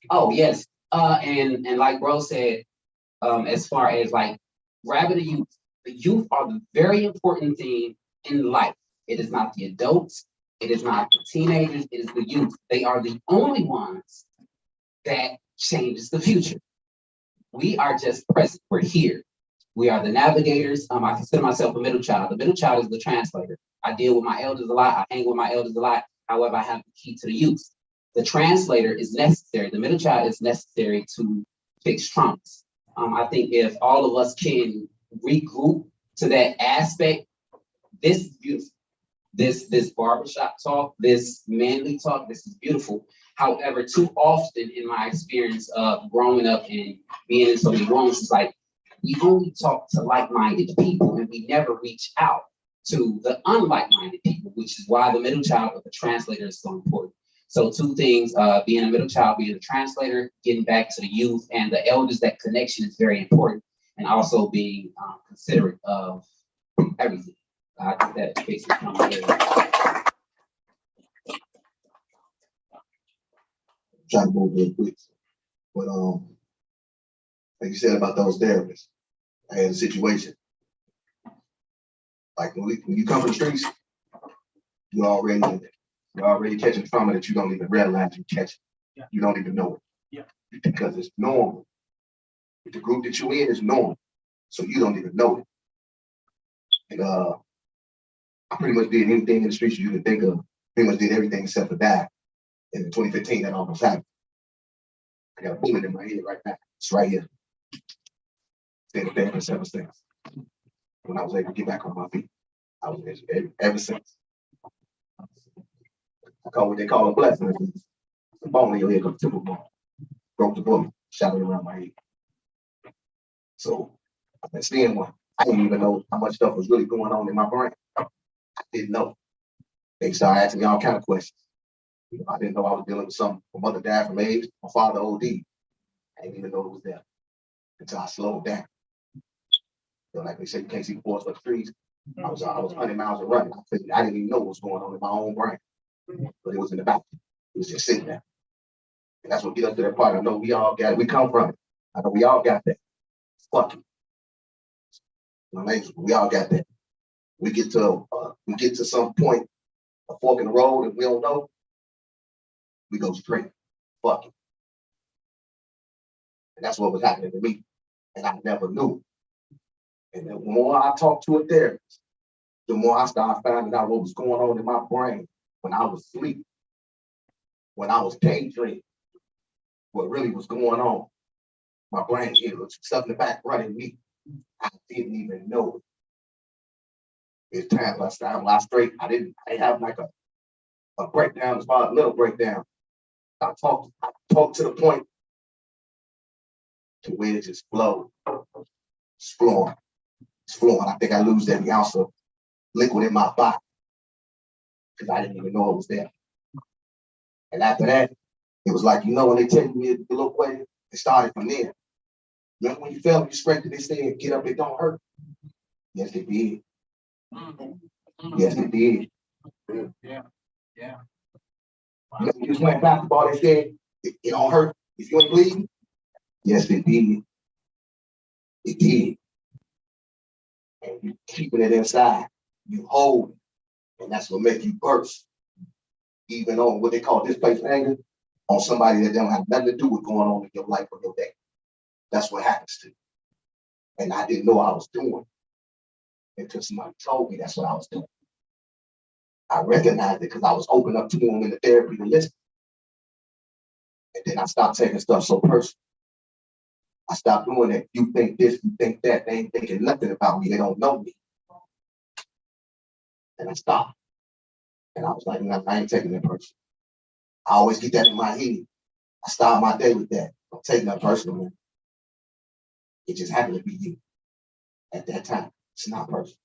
S9: Oh, yes. And like bro said, as far as like grabbing the youth are the very important thing in life. It is not the adults, it is not the teenagers, it is the youth. They are the only ones that changes the future. We are just present, we're here. We are the navigators. I consider myself a middle child. The middle child is the translator. I deal with my elders a lot, I hang with my elders a lot. However, I have the key to the youth. The translator is necessary. The middle child is necessary to fix traumas. I think if all of us can regroup to that aspect, this is beautiful. This barbershop talk, this manly talk, this is beautiful. However, too often in my experience of growing up and being in so many rooms, it's like we only talk to like-minded people, and we never reach out to the unlike-minded people, which is why the middle child or the translator is so important. So 2 things, being a middle child, being a translator, getting back to the youth and the elders, that connection is very important. And also being considerate of everything. I think that basically comes with
S5: Try to move real quick. But like you said about those therapists, I had a situation. Like when you come from the streets, you're already catching trauma that you don't even realize you catch.
S6: Yeah.
S5: You don't even know it.
S6: Yeah.
S5: Because it's normal. The group that you're in is normal, so you don't even know it. And I pretty much did anything in the streets you can think of. Pretty much did everything except for die. And in 2015, that almost happened. I got a bullet in my head right now. It's right here. Stayed there for 7 things. When I was able to get back on my feet, I was ever since. I call what they call a blessing. The bone in your head, the temple bone. Broke the bullet, shot it around my head. So I've been seeing one. I didn't even know how much stuff was really going on in my brain. I didn't know. They started asking me all kind of questions. I didn't know I was dealing with something. My mother died from AIDS. My father OD. I didn't even know it was there until I slowed down. So like they say, you can't see the forest for the trees. I was 100 miles of running. I didn't even know what was going on in my own brain, but it was in the back. It was just sitting there. And that's what get us to that part. I know we all got it. We come from it. I know we all got that. Fuck it. We all got that. We get to some point, a fork in the road, and we don't know. We go straight. Fuck it. And that's what was happening to me. And I never knew. And the more I talked to a therapist, the more I started finding out what was going on in my brain when I was asleep, when I was daydreaming, what really was going on. My brain, it was stuff in the back running me. I didn't even know it. It's times I didn't have like a breakdown, as far as a little breakdown. I talked to the point to where it just flowed. It's flowing. It's flowing. I think I lose every ounce of liquid in my body because I didn't even know it was there. And after that, it was like, when they take me a little way, it started from there. Remember when you fell and you scraped it, they said, get up, it don't hurt. Yes, it did. Yes, it did.
S6: Yeah.
S5: When you was playing basketball, they said, it don't hurt if you ain't bleeding. Yes, it did. It did. And you keeping it inside, you hold it, and that's what make you burst. Even on what they call displaced anger, on somebody that don't have nothing to do with going on in your life or your day. That's what happens to you. And I didn't know I was doing it until somebody told me that's what I was doing. I recognized it because I was open up to them in the therapy to listen. And then I stopped taking stuff so personal. I stopped doing it. You think this, you think that. They ain't thinking nothing about me. They don't know me. And I stopped. And I was like, no, I ain't taking it personal. I always get that in my head. I start my day with that. I'm taking that personal, man. It just happened to be you at that time. It's not personal.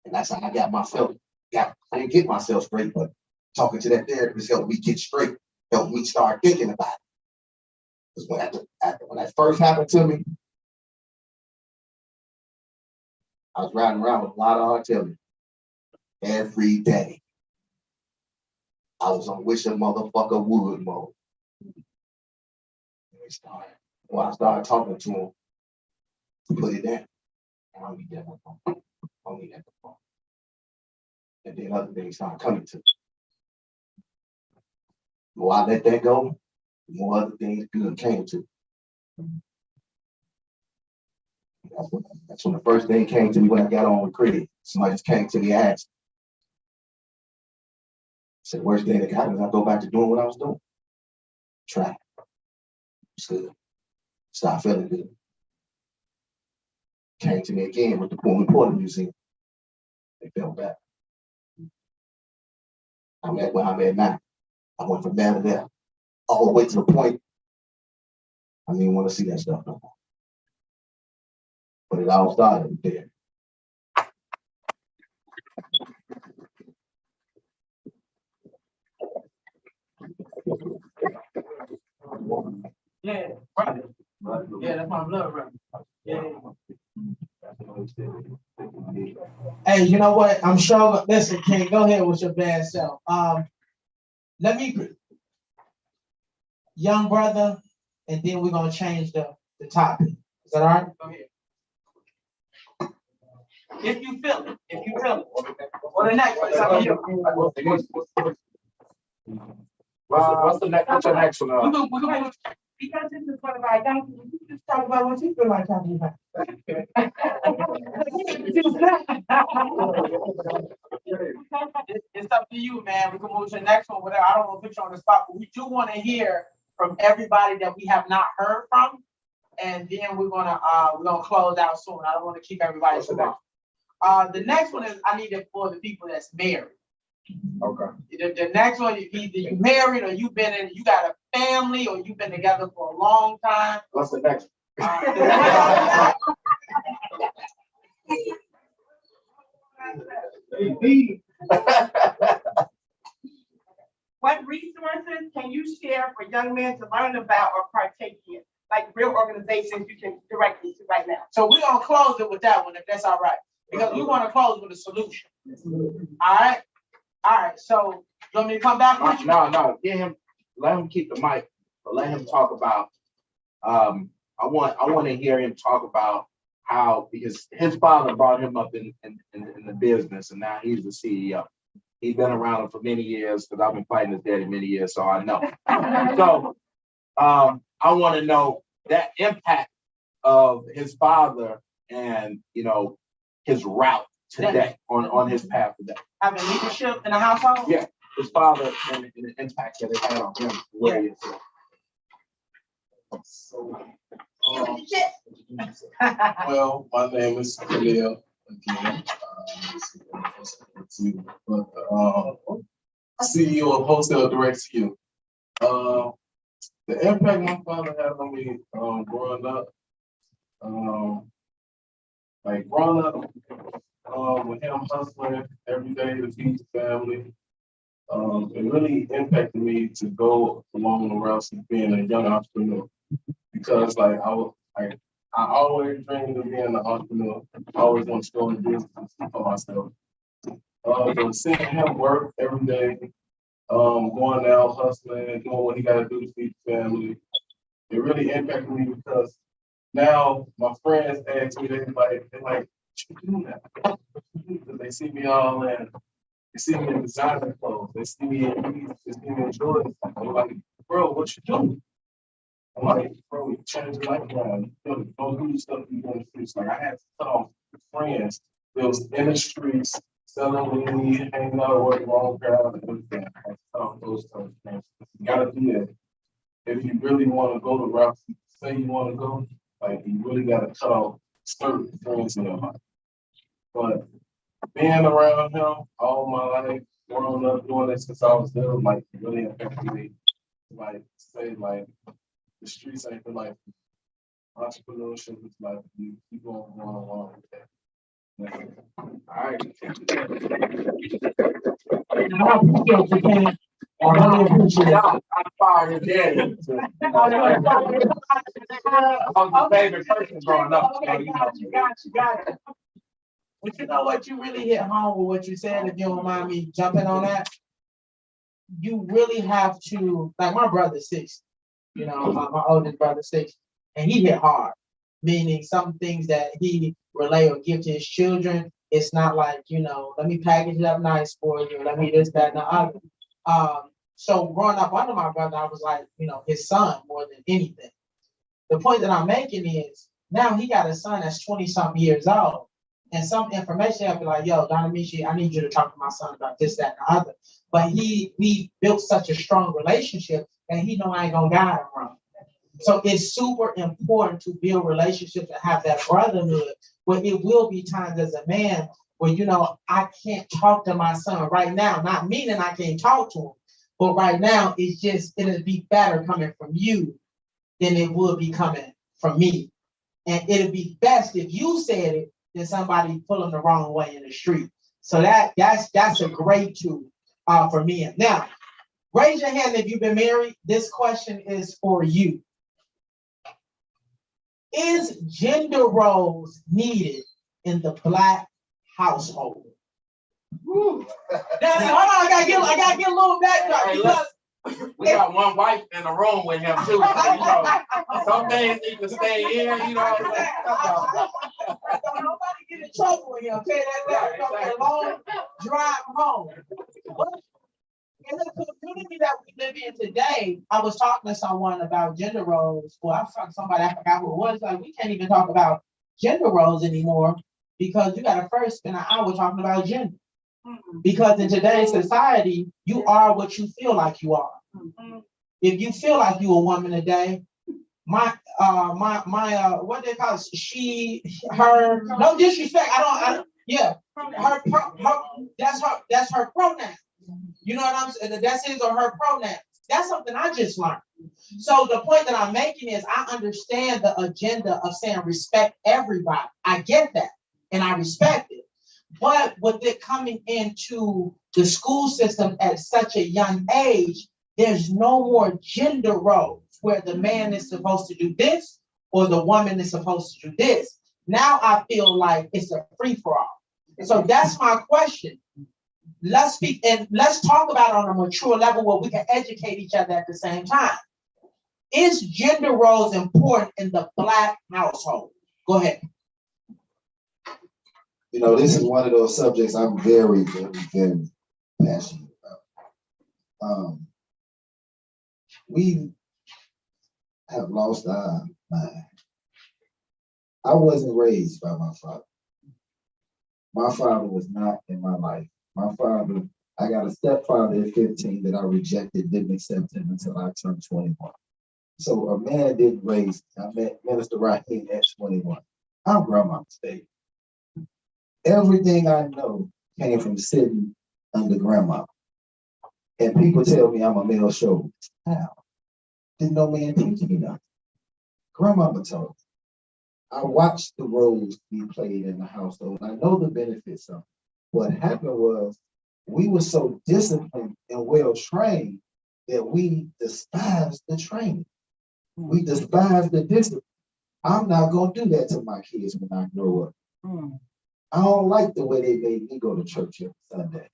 S5: And that's how I got myself. I didn't get myself straight, but talking to that therapist helped me get straight, helped me start thinking about it. Because when that first happened to me, I was riding around with a lot of artillery every day. I was on wish a motherfucker would mode. When I started talking to him, to put it down. I don't need that no more. I don't need that no more. And then other things started coming to me. The more I let that go, the more other things good came to me. That's when the first thing came to me when I got on with Craig. Somebody just came to me and asked. I said, worst thing that happened is I go back to doing what I was doing. Try. It's good. Start feeling good. Came to me again with the Pullman Porter Museum. They felt bad. I'm at where I'm at now. I went from there to there. All the way to the point I didn't even want to see that stuff no more. But it all started there.
S6: Yeah, right. Yeah, that's my blood, right? Yeah. Hey, you know what? I'm sure. Listen, King, go ahead with your bad self. Let me, young brother, and then we're gonna change the topic. Is that all right? Go ahead. If you feel it, Well, the next one is up to you.
S4: What's the next? What's the next one?
S7: Because this is one of our young people, you just talk about what you feel like talking about.
S6: It's up to you, man. We can move to the next one, whatever. I don't want to put you on the spot, but we do want to hear from everybody that we have not heard from. And then we're gonna close out soon. I don't want to keep everybody too long. The next one is I need it for the people that's married.
S4: Okay.
S6: The next one, either you married or you got a family or you've been together for a long time.
S4: What's the next?
S7: What resources can you share for young men to learn about or partake in? Like real organizations you can direct me to right now.
S6: So we're gonna close it with that one, if that's all right. because we want to close with a solution. All right, so you want me to come back with you?
S1: No, let him keep the mic, but let him talk about, I want to hear him talk about how, because his father brought him up in the business, and now he's the CEO. He's been around him for many years, because I've been fighting his daddy many years, so I know. So, I want to know that impact of his father and, his route today, on his path today.
S6: Having leadership in the household?
S1: Yeah, his father and the impact that it had on him, where he is today.
S2: So, well, my name is Darrell again. But CEO of Wholesale Direct to You. The impact my father had on me growing up, with him hustling every day to feed the family, it really impacted me to go along the routes of being a young entrepreneur. Because I always dreamed of being an entrepreneur. I always wanted to go into business for myself. But seeing him work every day, going out, hustling, doing what he got to do to feed the family, it really impacted me because now my friends ask me, they're like, what you do now? Because they see me all in, they see me in designer clothes, they see me in Jordan. They're like, bro, what you doing? I'm like, bro, you change your life around. You don't do stuff you do in the streets. Like, I had to cut off friends that was in the streets, selling weed, hanging out with the wrong crowd, and everything. I had to cut off those types of things. You gotta do that. If you really want to go the route you say you want to go, you really gotta cut off certain friends in your life. But being around him all my life, growing up doing this since I was little, really affected me. The streets ain't the life. Entrepreneurship is life. You keep going along with that.
S1: All right.
S6: I appreciate you, Ken. I really appreciate it.
S1: I fired his daddy. I was my favorite person growing up.
S6: Okay, got you. But you know what? You really hit home with what you said, if you don't mind me jumping on that. You really have to, my brother's 60, my oldest brother's 60, and he hit hard, meaning some things that he relay or give to his children, it's not like, let me package it up nice for you, let me this, that, and the other. So growing up under my brother, I was like, his son more than anything. The point that I'm making is now he got a son that's 20-something years old. And some information, I'll be like, yo, Donna Michi, I need you to talk to my son about this, that, and the other. But we built such a strong relationship that he know I ain't gonna guide him wrong. So it's super important to build relationships and have that brotherhood, where it will be times as a man where, I can't talk to my son right now, not meaning I can't talk to him, but right now it'll be better coming from you than it would be coming from me. And it'll be best if you said it than somebody pulling the wrong way in the street. So that's a great tool for me. Now, raise your hand if you've been married. This question is for you. Is gender roles needed in the Black household? Now, hold on, I gotta get a little backdrop because
S1: we got one wife in the room with him too. So, some things need to stay in,
S6: Don't nobody get in trouble with him. Okay, that's a long drive home. In the community that we live in today, I was talking to someone about gender roles. Well, I was talking to somebody, I forgot who it was. Like, we can't even talk about gender roles anymore because you got to first spend an hour talking about gender. Because in today's society, you are what you feel like you are. If you feel like you a woman today, my what they call it, she, her, no disrespect. I don't yeah. That's her pronoun. You know what I'm saying? That's his or her pronoun. That's something I just learned. So the point that I'm making is I understand the agenda of saying respect everybody. I get that and I respect it. But with it coming into the school system at such a young age, there's no more gender roles where the man is supposed to do this or the woman is supposed to do this. Now I feel like it's a free-for-all. And so that's my question. Let's speak and let's talk about it on a mature level where we can educate each other at the same time. Is gender roles important in the Black household? Go ahead.
S1: You know, this is one of those subjects I'm very, very, very passionate about. We have lost our mind. I wasn't raised by my father. My father was not in my life. My father, I got a stepfather at 15 that I rejected, didn't accept him until I turned 21. So a man didn't raise me. I met Minister Raheem at 21. I'm grandma's baby. Everything I know came from sitting under grandma. And people tell me I'm a male chauvinist. How? Didn't no man teach me nothing. Grandmama told me. I watched the roles be played in the household. I know the benefits of it. What happened was we were so disciplined and well trained that we despised the training. We despised the discipline. I'm not going to do that to my kids when I grow up. I don't like the way they made me go to church every Sunday.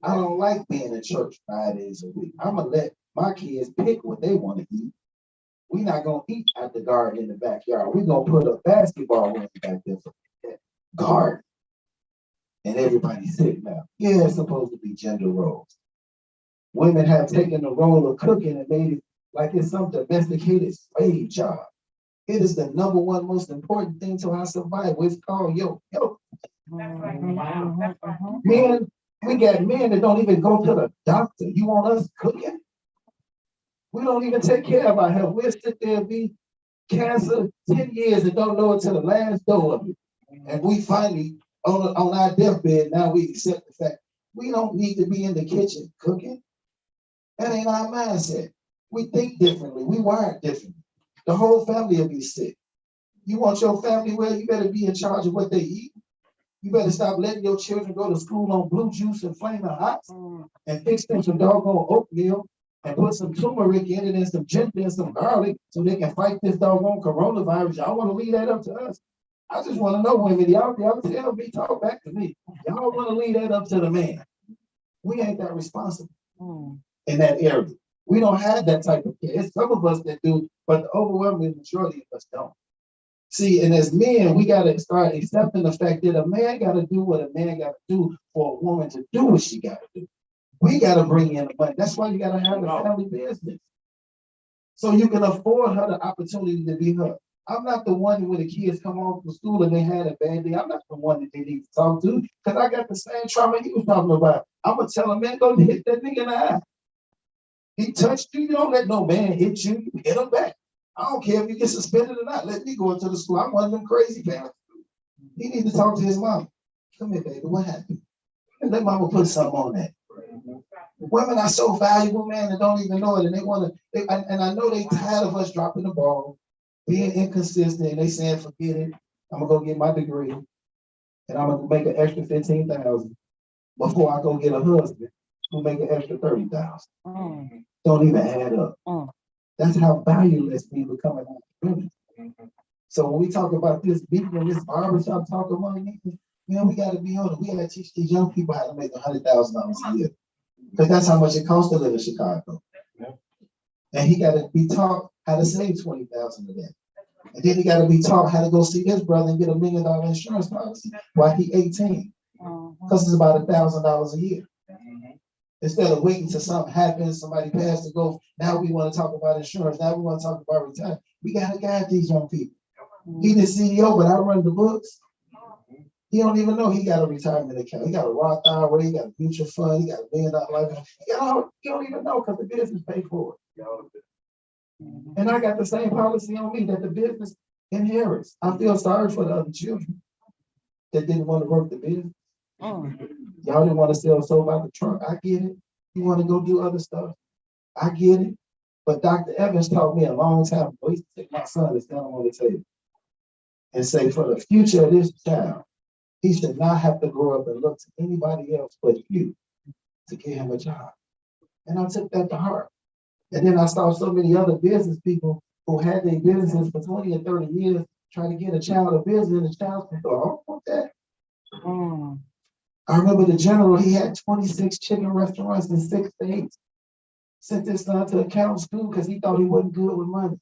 S1: I don't like being in church 5 days a week. I'm going to let my kids pick what they want to eat. We're not going to eat at the garden in the backyard. We're going to put a basketball ring back there for that garden. And everybody's sitting out. Yeah, it's supposed to be gender roles. Women have taken the role of cooking and made it like it's some domesticated slave job. It is the number one most important thing to our survival. It's called yo. Men, we got men that don't even go to the doctor. You want us cooking? We don't even take care of our health. We'll sit there and be cancer 10 years and don't know it till the last door of it. And we finally, on our deathbed, now we accept the fact we don't need to be in the kitchen cooking. That ain't our mindset. We think differently. We wired differently. The whole family will be sick. You want your family well, you better be in charge of what they eat. You better stop letting your children go to school on blue juice and flaming hot and fix them some doggone oatmeal and put some turmeric in it and some ginger and some garlic so they can fight this doggone coronavirus. Y'all want to leave that up to us? I just want to know, women, y'all tell me, talk back to me. Y'all want to leave that up to the man. We ain't that responsible in that area. We don't have that type of care. It's some of us that do, but the overwhelming majority of us don't. See, and as men, we got to start accepting the fact that a man got to do what a man got to do for a woman to do what she got to do. We got to bring in the money. That's why you got to have a family business. So you can afford her the opportunity to be her. I'm not the one when the kids come home from school and they had a bad day. I'm not the one that they need to talk to because I got the same trauma he was talking about. I'm going to tell a man, go hit that nigga in the eye. He touched you, you don't let no man hit you, you hit him back. I don't care if you get suspended or not. Let me go into the school. I'm one of them crazy parents. He needs to talk to his mom. Come here, baby, what happened? And let mama put something on that. Women are so valuable, man, they don't even know it. And they want to, and I know they tired of us dropping the ball, being inconsistent. And they saying, forget it. I'm going to go get my degree. And I'm going to make an extra $15,000 before I go get a husband who make an extra $30,000. Don't even add up. That's how valueless we become in our community. So when we talk about this meeting and this barbershop talk among me, man, we got to be on it. We got to teach these young people how to make $100,000 a year. Because that's how much it costs to live in Chicago. And he got to be taught how to save $20,000 of that. And then he got to be taught how to go see his brother and get $1 million insurance policy while he's 18. Because it's about $1,000 a year. Instead of waiting till something happens, somebody passed to go, now we want to talk about insurance, now we want to talk about retirement. We got to guide these young people. He the CEO, but I run the books. He don't even know he got a retirement account. He got a Roth IRA, he got a mutual fund, he got $1 million life. He don't even know because the business paid for it. And I got the same policy on me that the business inherits. I feel sorry for the other children that didn't want to work the business. Y'all didn't want to sell soap out the trunk. I get it. You want to go do other stuff. I get it. But Dr. Evans taught me a long time ago. He used to take my son and stand him on the table and say, for the future of this child, he should not have to grow up and look to anybody else but you to get him a job. And I took that to heart. And then I saw so many other business people who had their businesses for 20 and 30 years trying to get a child a business, and the child said, oh, I don't want that. I remember the general, he had 26 chicken restaurants in 6 states. Sent his son to accounting school because he thought he wasn't good with money.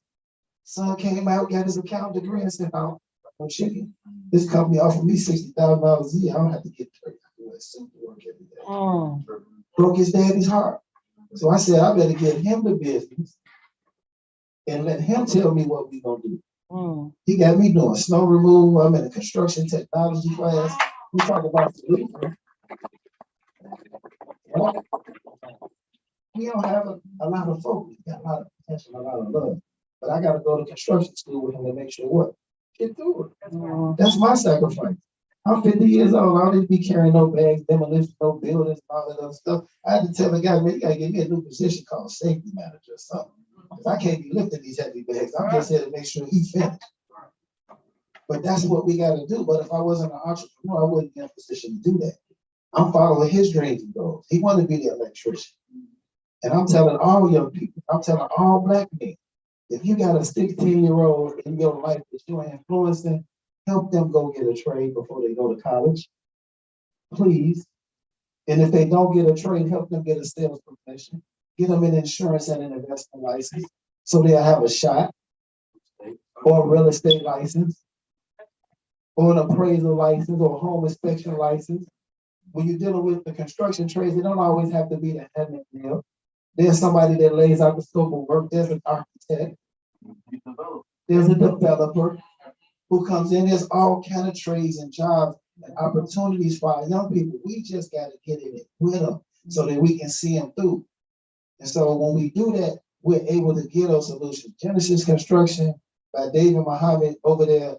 S1: Son came out, got his accounting degree and said, "Oh, no chicken. This company offered me $60,000 a year. I don't have to get paid. I do a suit to work every day." Broke his daddy's heart. So I said, I better get him the business and let him tell me what we gonna do. He got me doing snow removal. I'm in a construction technology class. We talk about solutions. Well, we don't have a lot of focus, got a lot of potential, a lot of love. But I gotta go to construction school with him to make sure what? Get through it. That's my sacrifice. I'm 50 years old. I don't need to be carrying no bags, demolition, no buildings, all that other stuff. I had to tell the guy, man, you gotta give me a new position called safety manager or something. Because I can't be lifting these heavy bags. I'm just here to make sure he finished. But that's what we gotta do. But if I wasn't an entrepreneur, I wouldn't be in a position to do that. I'm following his dreams and goals. He wanted to be the electrician. And I'm telling all young people, I'm telling all Black men, if you got a 16-year-old in your life that you're influencing, help them go get a trade before they go to college, please. And if they don't get a trade, help them get a sales profession, get them an insurance and an investment license so they'll have a shot, or a real estate license, or an appraisal license, or a home inspection license. When you're dealing with the construction trades, it don't always have to be the head deal. There's somebody that lays out the scope of work. There's an architect. There's a developer who comes in. There's all kind of trades and jobs and opportunities for our young people. We just got to get in it with them so that we can see them through. And so when we do that, we're able to get those solutions. Genesis Construction by David Muhammad over there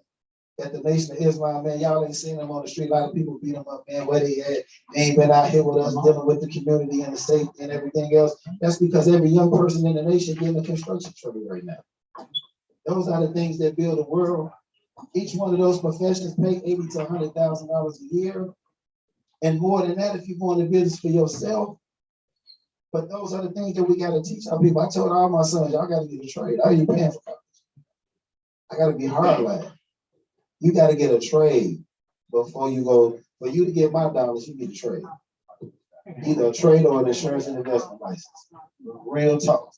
S1: at the Nation of Islam, man, y'all ain't seen them on the street. A lot of people beat them up, man, where they at? They ain't been out here with us dealing with the community and the safety and everything else. That's because every young person in the nation getting a construction trade right now. Those are the things that build the world. Each one of those professions pay $80,000 to $100,000 a year. And more than that, if you go into business for yourself. But those are the things that we got to teach our people. I told all my sons, y'all got to get a trade. How are you paying for college? I got to be hardline. You got to get a trade before you go. For you to get my dollars, you need a trade. Either a trade or an insurance and investment license. Real talk.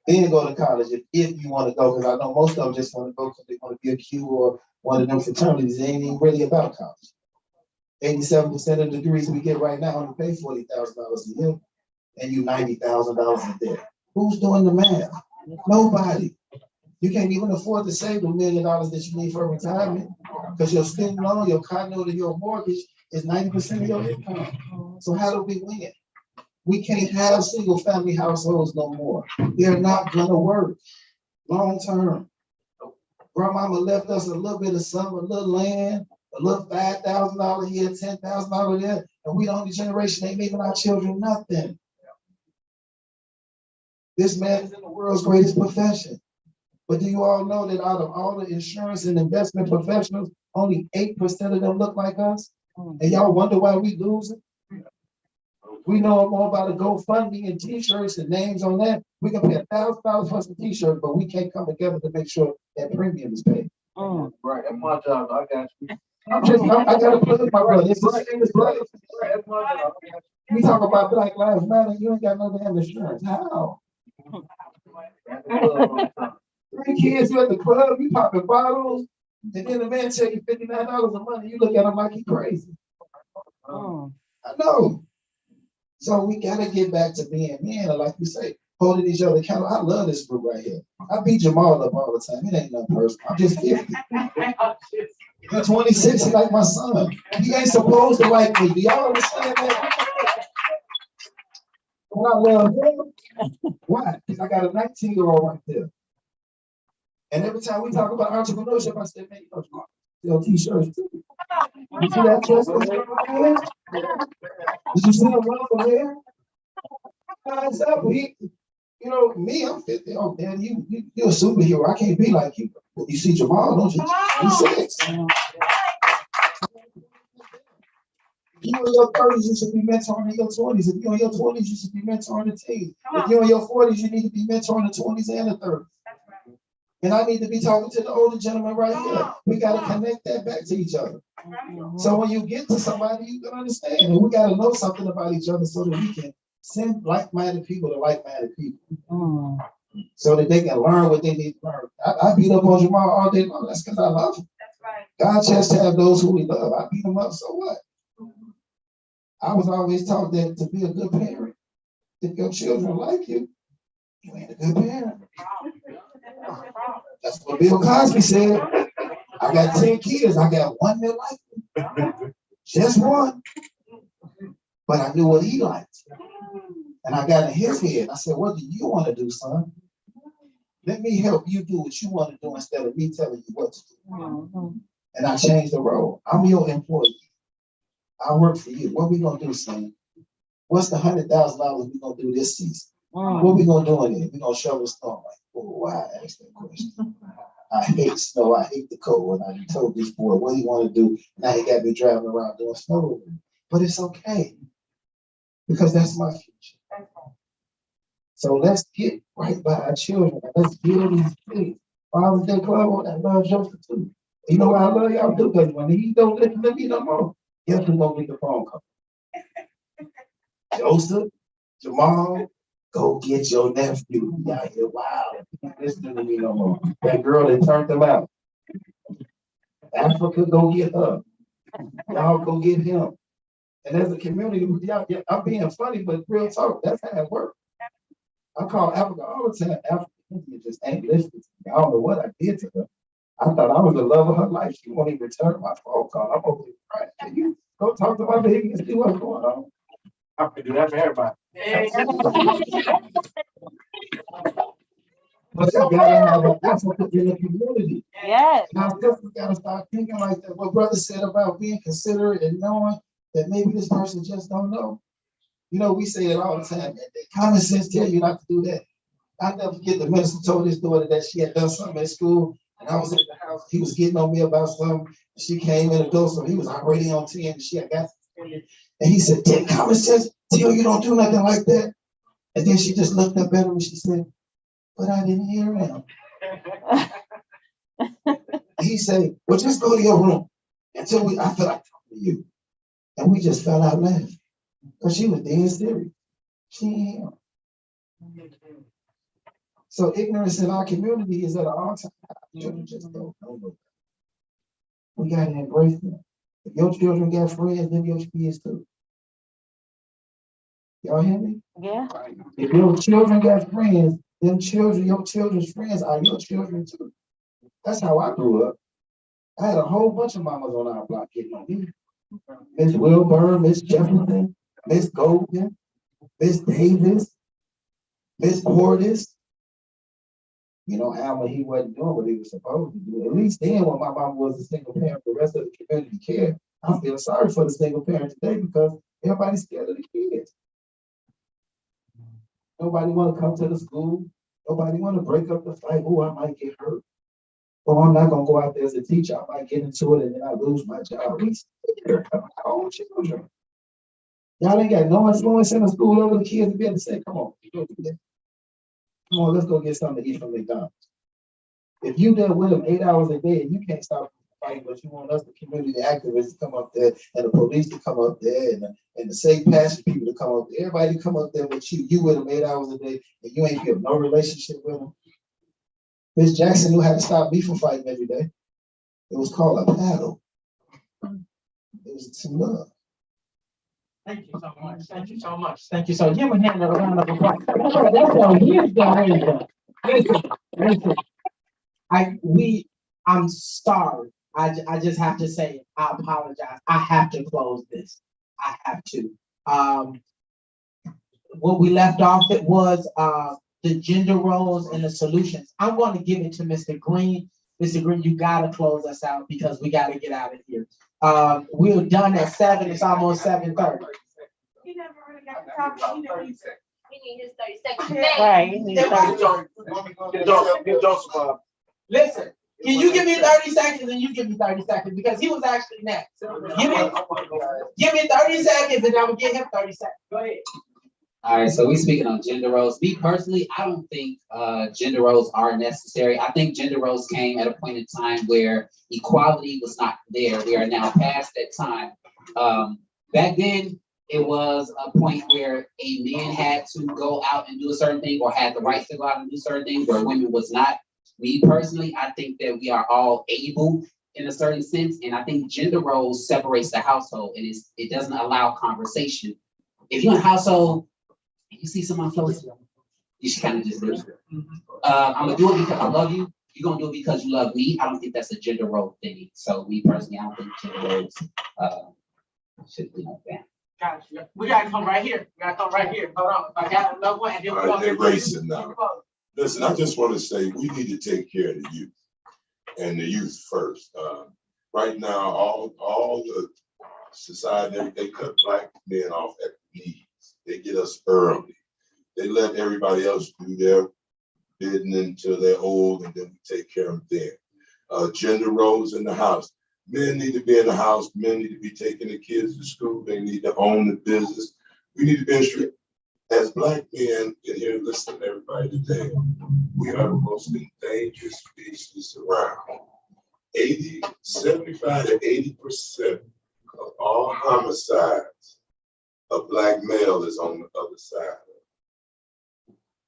S1: Then go to college if you want to go, because I know most of them just want to go because they want to be a Q or one of them fraternities. They ain't even really about college. 87% of the degrees we get right now only pay $40,000 a year, and you $90,000 a day. Who's doing the math? Nobody. You can't even afford to save the $1 million that you need for retirement because your student loan, your condo, and your mortgage is 90% of your income. So how do we win? We can't have single family households no more. They're not gonna work long term. Grandmama left us a little bit of something, a little land, a little $5,000 a year, $10,000 a year, and we the only generation ain't leaving our children nothing. This man is in the world's greatest profession. But do you all know that out of all the insurance and investment professionals, only 8% of them look like us? And y'all wonder why we losing? We know more about a GoFundMe and t-shirts and names on that. We can pay $1,000 for some t-shirts, but we can't come together to make sure that premium is paid.
S2: Right, that's my job. I got you.
S1: I gotta plug my brother. It's the same as brother.
S2: That's my job.
S1: We talk about Black Lives Matter, you ain't got no damn insurance. How? 3 kids, you at the club, you popping bottles, and then the man tell you $59 a month, you look at him like he crazy. I know. So we gotta get back to being men, and like you say, holding each other accountable. I love this group right here. I beat Jamal up all the time. It ain't nothing personal. I'm just 50. You're 26, he's like my son. He ain't supposed to like me. Do y'all understand that? When I love him, why? Because I got a 19-year-old right there. And every time we talk about entrepreneurship, I say, man, you know, sell t-shirts too. You see that chest over there? Did you see him run over there? You know, me, I'm 50. Oh, man, you're a superhero. I can't be like you. But you see Jamal, don't you? He's 6. If you in your 30s, you should be mentoring in your 20s. If you're in your 20s, you should be mentoring the teens. If you're in your 40s, you need to be mentoring the 20s and the 30s. And I need to be talking to the older gentleman right here. We got to connect that back to each other. So when you get to somebody, you can understand. And we gotta know something about each other so that we can send like-minded people to like-minded people. So that they can learn what they need to learn. I beat up on Jamal all day long. That's because I love him.
S7: That's right.
S1: God just have those who we love. I beat them up, so what? I was always taught that to be a good parent, if your children like you, you ain't a good parent. That's what Bill Cosby said. I got 10 kids. I got one that liked me. Just one. But I knew what he liked. And I got in his head. I said, what do you want to do, son? Let me help you do what you want to do instead of me telling you what to do. And I changed the role. I'm your employee. I work for you. What we gonna do, son? What's the $100,000 we gonna do this season? What we gonna do in it? We gonna shovel snow. Like, oh, why I asked that question? I hate snow. I hate the cold. And I told this boy what he want to do. Now he got me driving around doing snow. But it's okay because that's my future. So let's get right by our children. Let's build these things. Father's Day Club on that love Joseph too. You know why I love y'all too? Because when he don't listen to me no more, guess who's gonna get the phone call? Joseph, Jamal, go get your nephew. Y'all here, wow. He not listening to me no more. That girl that turned him out. Africa, go get her. Y'all go get him. And as a community, y'all, I'm being funny, but real talk, that's how it works. I call Africa all the time. Africa just ain't listening to me. I don't know what I did to her. I thought I was the love of her life. She won't even return my phone call. I'm over here crying. Can you go talk to my baby and see what's going on? I can do that for everybody. But you gotta have an Africa in the community.
S3: Yes.
S1: Now, sisters gotta start thinking like that. What brother said about being considerate and knowing that maybe this person just don't know. You know, we say it all the time. Common sense tell you not to do that. I never forget the minister told his daughter that she had done something at school, and I was at the house. He was getting on me about something. She came in the door, so he was already on 10, and she had got suspended. And he said, "Did common sense tell you don't do nothing like that?" And then she just looked up at him and she said, "But I didn't hear him." He said, "Well, just go to your room until I feel like talking to you." And we just fell out laughing because she was dead serious. She ain't him. So ignorance in our community is at an all-time high. Children just don't know. We gotta embrace them. If your children got friends, then your kids too. Y'all hear me?
S3: Yeah.
S1: If your children got friends, then your children's friends are your children too. That's how I grew up. I had a whole bunch of mamas on our block getting on me. Miss Wilburn, Miss Jefferson, Miss Golden, Miss Davis, Miss Portis. You know, Alma, he wasn't doing what he was supposed to do. At least then, when my mom was a single parent, the rest of the community cared. I feel sorry for the single parent today because everybody's scared of the kids. Nobody want to come to the school. Nobody want to break up the fight. Oh, I might get hurt. Oh, I'm not going to go out there as a teacher. I might get into it and then I lose my job. We scared of our own children. Y'all ain't got no influence in the school over the kids to be able to say, come on, go do that. Come on, let's go get something to eat from McDonald's. If you there with them 8 hours a day and you can't stop fighting, but you want us, the community activists, to come up there and the police to come up there and the safe passage people to come up there, everybody to come up there with you with them 8 hours a day and you ain't have no relationship with them. Miss Jackson knew how to stop me from fighting every day. It was called a paddle. It was some love.
S6: Thank you so much. Thank you so much. Thank you so much. Give a hand a round of applause. That's all. Here's the listen. I'm sorry. I just have to say it. I apologize. I have to close this. I have to. What we left off, it was the gender roles and the solutions. I'm going to give it to Mr. Green. Mr. Green, you gotta close us out because we gotta get out of here. We're done at 7. It's almost 7:30.
S7: He never really got to talk.
S8: We need his 30 seconds.
S3: Right. You need 30.
S6: Listen, can you give me 30 seconds and you give me 30 seconds because he was actually next. Give me 30 seconds and I will give him 30 seconds. Go ahead.
S9: All right, so we speaking on gender roles. Me personally, I don't think gender roles are necessary. I think gender roles came at a point in time where equality was not there. We are now past that time. Back then, it was a point where a man had to go out and do a certain thing or had the right to go out and do certain things where women was not. Me personally, I think that we are all able in a certain sense, and I think gender roles separates the household and it doesn't allow conversation. If you're in a household, you see someone close, you should kind of just do it. I'm gonna do it because I love you. You're gonna do it because you love me. I don't think that's a gender role thing. So me personally, I don't think gender roles should be like that.
S6: Gotcha. We gotta come right here. We gotta come right here. Hold on. I got another one. And then
S10: All right, they're racing now. Listen, I just want to say we need to take care of the youth and the youth first. Right now, all the society, they cut black men off at the knees. They get us early. They let everybody else do their bidding until they're old, and then we take care of them then. Gender roles in the house. Men need to be in the house. Men need to be taking the kids to school. They need to own the business. We need to be strict. As black men in here, listen to everybody today, we are the most endangered species around. 75 to 80% of all homicides of black male is on the other side.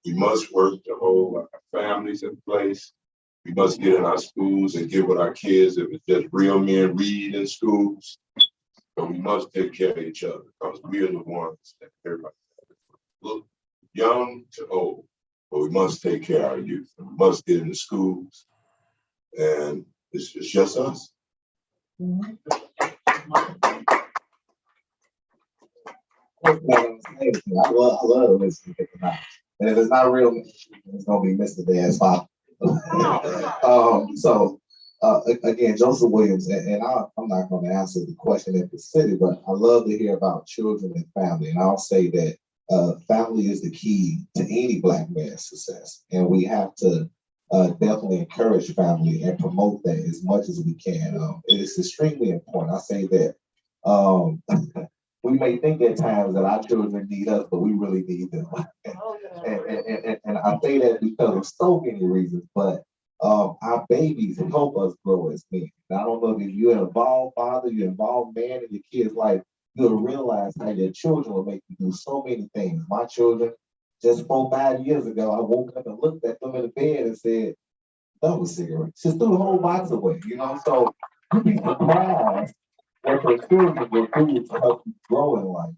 S10: We must work to hold our families in place. We must get in our schools and get with our kids. If it's just real men read in schools, but we must take care of each other because we are the ones that everybody look young to old, but we must take care of our youth. We must get into schools, and it's just us.
S1: I love listening to the mouth. And if it's not real, it's gonna be Mr. Dad's Pop. Again, Joseph Williams, and I'm not gonna answer the question at the city, but I love to hear about children and family. And I'll say that family is the key to any black man's success. And we have to definitely encourage family and promote that as much as we can. It is extremely important. I say that we may think at times that our children need us, but we really need them. And I say that because of so many reasons, but our babies help us grow as men. And I don't know if you're an involved father, you're an involved man in your kid's life, you'll realize how your children will make you do so many things. My children, just 4-5 years ago, I woke up and looked at them in the bed and said, that was cigarettes. Just threw the whole box away, you know? So you'd be surprised what your children will do to help you grow in life.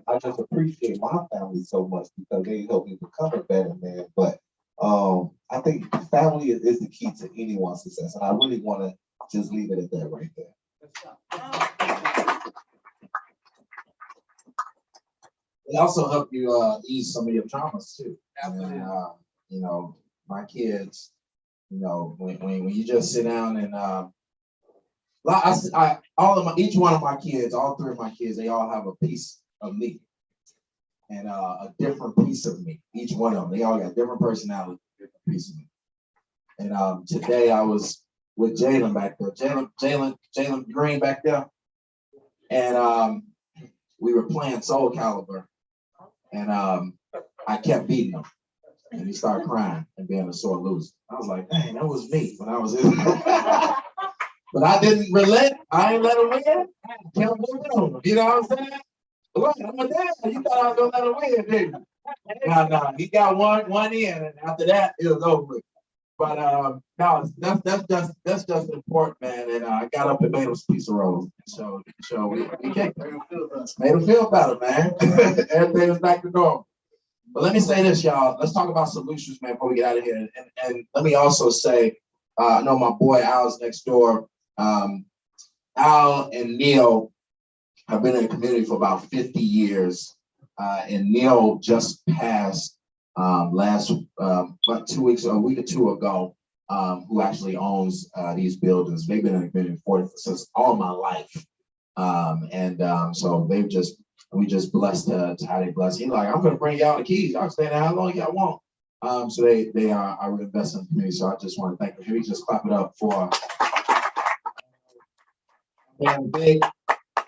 S1: I just appreciate my family so much because they help me become a better man. But I think family is the key to anyone's success. And I really want to just leave it at that right there. They also help you ease some of your traumas too. And, you know, my kids, you know, when you just sit down and each one of my kids, all 3 of my kids, they all have a piece of me and a different piece of me. Each one of them, they all got different personality, different piece of me. And today I was with Jalen back there, Jalen Green back there, and we were playing Soul Calibur, and I kept beating him, and he started crying and being a sore loser. I was like, dang, that was me when I was in. But I didn't relent. I ain't let him win. I kept moving on. You know what I'm saying? Look, I'm a dad. You thought I was gonna let him win, didn't you? No. He got one in, and after that, it was over with. But no, that's just important, man. And I got up and made him a piece of rolls. So we kicked him. Made him feel better, man. Everything was back to normal. But let me say this, y'all. Let's talk about solutions, man, before we get out of here. And let me also say, I know my boy Al's next door. Al and Neil have been in the community for about 50 years. And Neil just passed last about 2 weeks, a week or 2 ago, who actually owns these buildings. They've been in the community since all my life. So we just blessed to how they blessed. He's like, I'm gonna bring y'all the keys. Y'all stay there how long y'all want. So they are investing in the community. So I just want to thank them. Can we just clap it up for them big?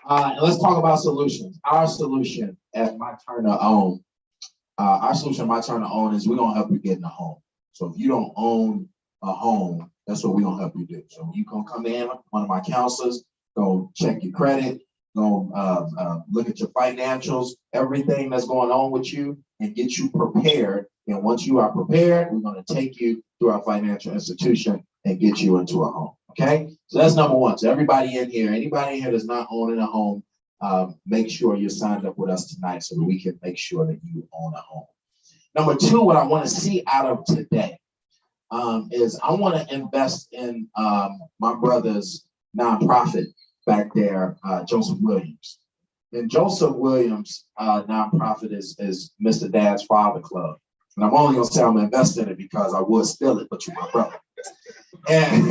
S1: And let's talk about solutions. Our solution at My Turner Own our solution, My Turn to Own, is we're gonna help you get in a home. So if you don't own a home, that's what we're gonna help you do. So you gonna come in, one of my counselors, go check your credit, go look at your financials, everything that's going on with you, and get you prepared. And once you are prepared, we're gonna take you through our financial institution and get you into a home. Okay, so that's number one. So everybody in here, anybody in here that's not owning a home, make sure you're signed up with us tonight so that we can make sure that you own a home. Number two, what I want to see out of today is I want to invest in my brother's nonprofit back there, Joseph Williams. And Joseph Williams' nonprofit is Mr. Dad's Father Club. And I'm only going to say I'm investing in it because I would steal it, but you're my brother. And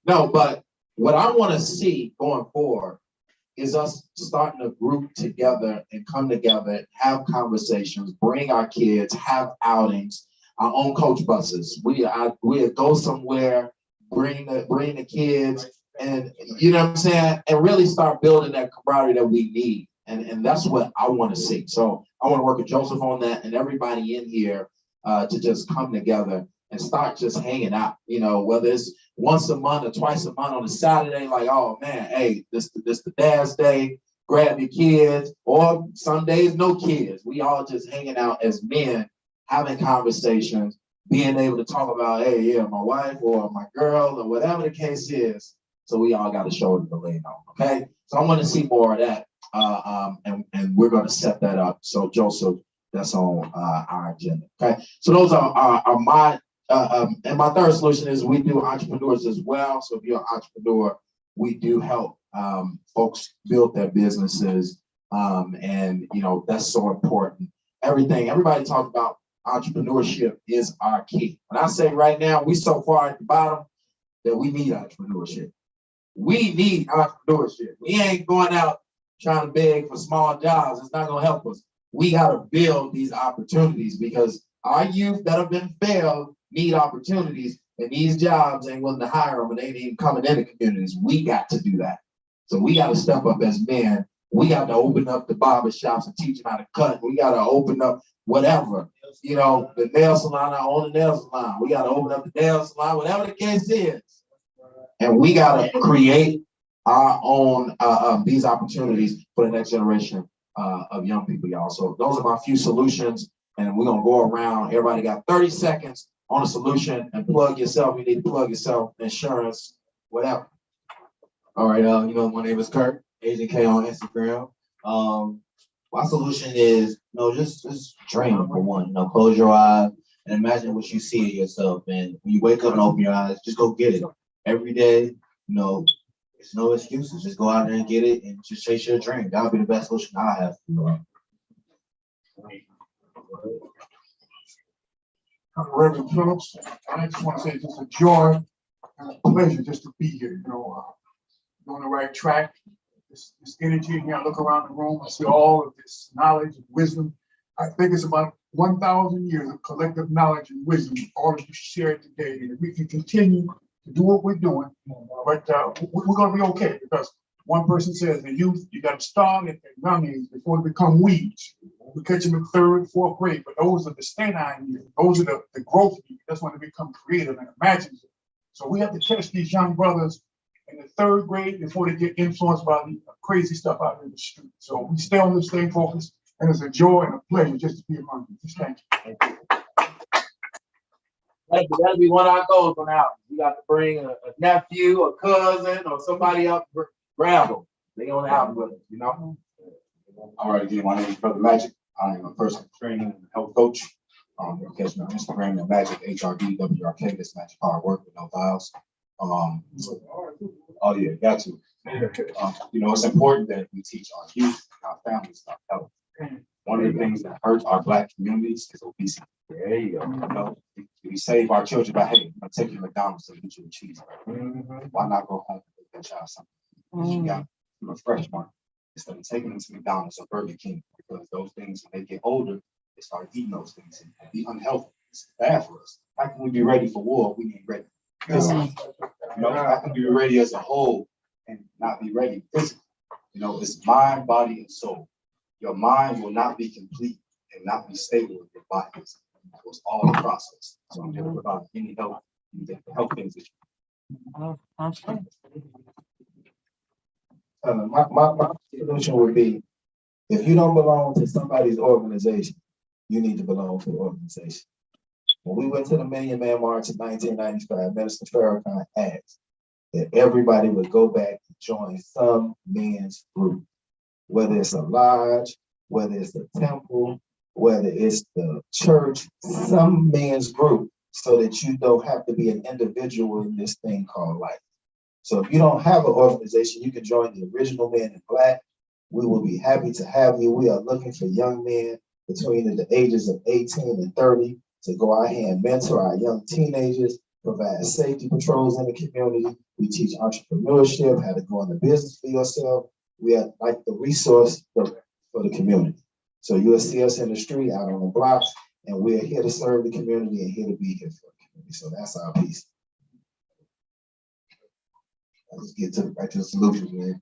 S1: no, but what I want to see going forward is us starting to group together and come together, have conversations, bring our kids, have outings, our own coach buses. We go somewhere, bring the kids, and you know what I'm saying, and really start building that camaraderie that we need. And that's what I want to see. So I want to work with Joseph on that and everybody in here to just come together and start just hanging out, you know, whether it's once a month or twice a month on a Saturday, like, oh man, hey, this the dad's day, grab your kids, or some days no kids. We all just hanging out as men, having conversations, being able to talk about, hey, yeah, my wife or my girl or whatever the case is. So we all got a shoulder to lean on, okay? So I want to see more of that, and we're going to set that up. So Joseph, that's on our agenda, okay? So those are my, and my third solution is we do entrepreneurs as well. So if you're an entrepreneur, we do help folks build their businesses, and you know that's so important. Everybody talks about entrepreneurship is our key. And I say right now, we so far at the bottom that we need entrepreneurship. We need entrepreneurship. We ain't going out trying to beg for small jobs. It's not going to help us. We got to build these opportunities because our youth that have been failed need opportunities, and these jobs ain't willing to hire them, and they ain't even coming into communities. We got to do that. So we got to step up as men. We got to open up the barbershops and teach them how to cut. We got to open up whatever, you know, the nail salon, I own the nail salon. We got to open up the nail salon, whatever the case is. And we got to create our own these opportunities for the next generation of young people, y'all. So those are my few solutions, and we're going to go around. Everybody got 30 seconds on a solution and plug yourself. You need to plug yourself, insurance, whatever.
S11: All right, you know, my name is Kurt, Agent K on Instagram. My solution is, you know, just dream for one. You know, close your eyes and imagine what you see in yourself. And when you wake up and open your eyes, just go get it. Every day, you know, it's no excuses. Just go out there and get it and just chase your dream. That'll be the best solution I have.
S4: Reverend Phillips, I just want to say it's just a joy and a pleasure just to be here. You know, on the right track. This energy in here, I look around the room, I see all of this knowledge and wisdom. I think it's about 1,000 years of collective knowledge and wisdom, all of you shared today. And if we can continue to do what we're doing, but we're going to be okay, because one person says the youth, you got to start at the young age before they become weeds. We catch them in 3rd, 4th grade, but those are the stay-nine years. Those are the growth years. That's when they become creative and imaginative. So we have to catch these young brothers in the 3rd grade before they get influenced by the crazy stuff out in the street. So we stay on this, stay focused, and it's a joy and a pleasure just to be among you. Just thank you.
S1: That'll be one of our goals on out. We got to bring a nephew, a cousin, or somebody up, grab them. They on the album with us, you know?
S5: All right, again, my name is Brother Magic. I am a personal trainer and health coach. You can catch me on Instagram at Magic HRDWRK. That's Magic Hard Work with no vowels. Oh yeah, got to. You know, it's important that we teach our youth and our families about health. One of the things that hurts our Black communities is obesity.
S1: There you go.
S5: You know, we save our children by, hey, I'm taking you to McDonald's to get you a cheeseburger. Why not go home and get that child something? You got a fresh one instead of taking them to McDonald's or Burger King, because those things, when they get older, they start eating those things and be unhealthy. It's bad for us. How can we be ready for war? We need ready physically. You know, how can we be ready as a whole and not be ready physically? You know, it's mind, body, and soul. Your mind will not be complete cannot be stable if your body is. It was all the process. So I'm dealing about any help, health things that
S3: Okay.
S11: My solution would be, if you don't belong to somebody's organization, you need to belong to the organization. When we went to the Million Man March in 1995, Minister Farrakhan asked that everybody would go back and join some men's group, whether it's a lodge, whether it's a temple, whether it's the church, some men's group, so that you don't have to be an individual in this thing called life. So if you don't have an organization, you can join the Original Men in Black. We will be happy to have you. We are looking for young men between the ages of 18 and 30 to go out here and mentor our young teenagers, provide safety patrols in the community. We teach entrepreneurship, how to go into business for yourself. We are like the resource for the community. So you'll see us in the street, out on the blocks, and we're here to serve the community and here to be here for the community. So that's our piece. Let's get to right to the solutions, man.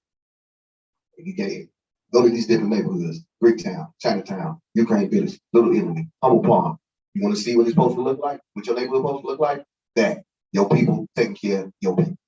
S11: You get go to these different neighborhoods: Bricktown, Chinatown, Ukraine Village, Little Italy, Humble Palm. You want to see what it's supposed to look like? What your neighborhood supposed to look like? That your people taking care of your people.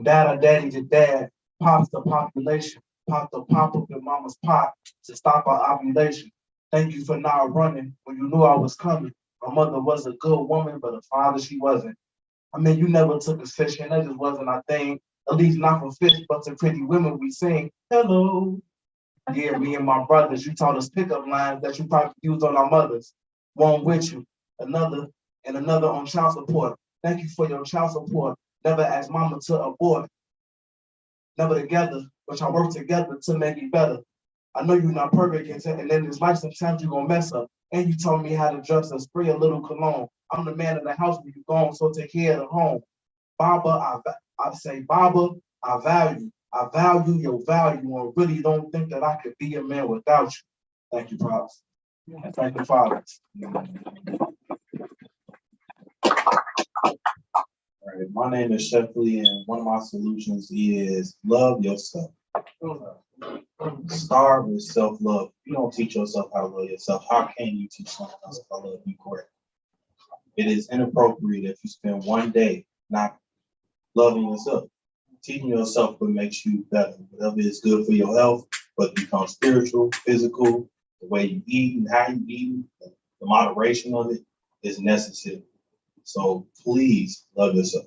S2: Dad or daddy to dad, pops the population, pop the pop up in mama's pot to stop our ovulation. Thank you for not running when you knew I was coming. My mother was a good woman, but a father she wasn't. I mean, you never took us fishing, that just wasn't our thing. At least not for fish, but to pretty women we sing, hello. Yeah, me and my brothers, you taught us pickup lines that you probably used on our mothers. One with you, another, and another on child support. Thank you for your child support. Never asked mama to abort. Never together, but y'all work together to make it better. I know you're not perfect, and in this life, sometimes you're gonna mess up. And you told me how to dress and spray a little cologne. I'm the man of the house when you're gone, so take care of the home. Baba, I say, Baba, I value your value, and really don't think that I could be a man without you. Thank you, Pops. And thank you, fathers.
S12: All right, my name is Shefley, and one of my solutions is love yourself. Start with self-love. If you don't teach yourself how to love yourself, how can you teach someone else how to love you correctly? It is inappropriate if you spend one day not loving yourself. Teaching yourself what makes you better. Whatever is good for your health, but it becomes spiritual, physical, the way you eat and how you eat, the moderation of it is necessary. So please love yourself.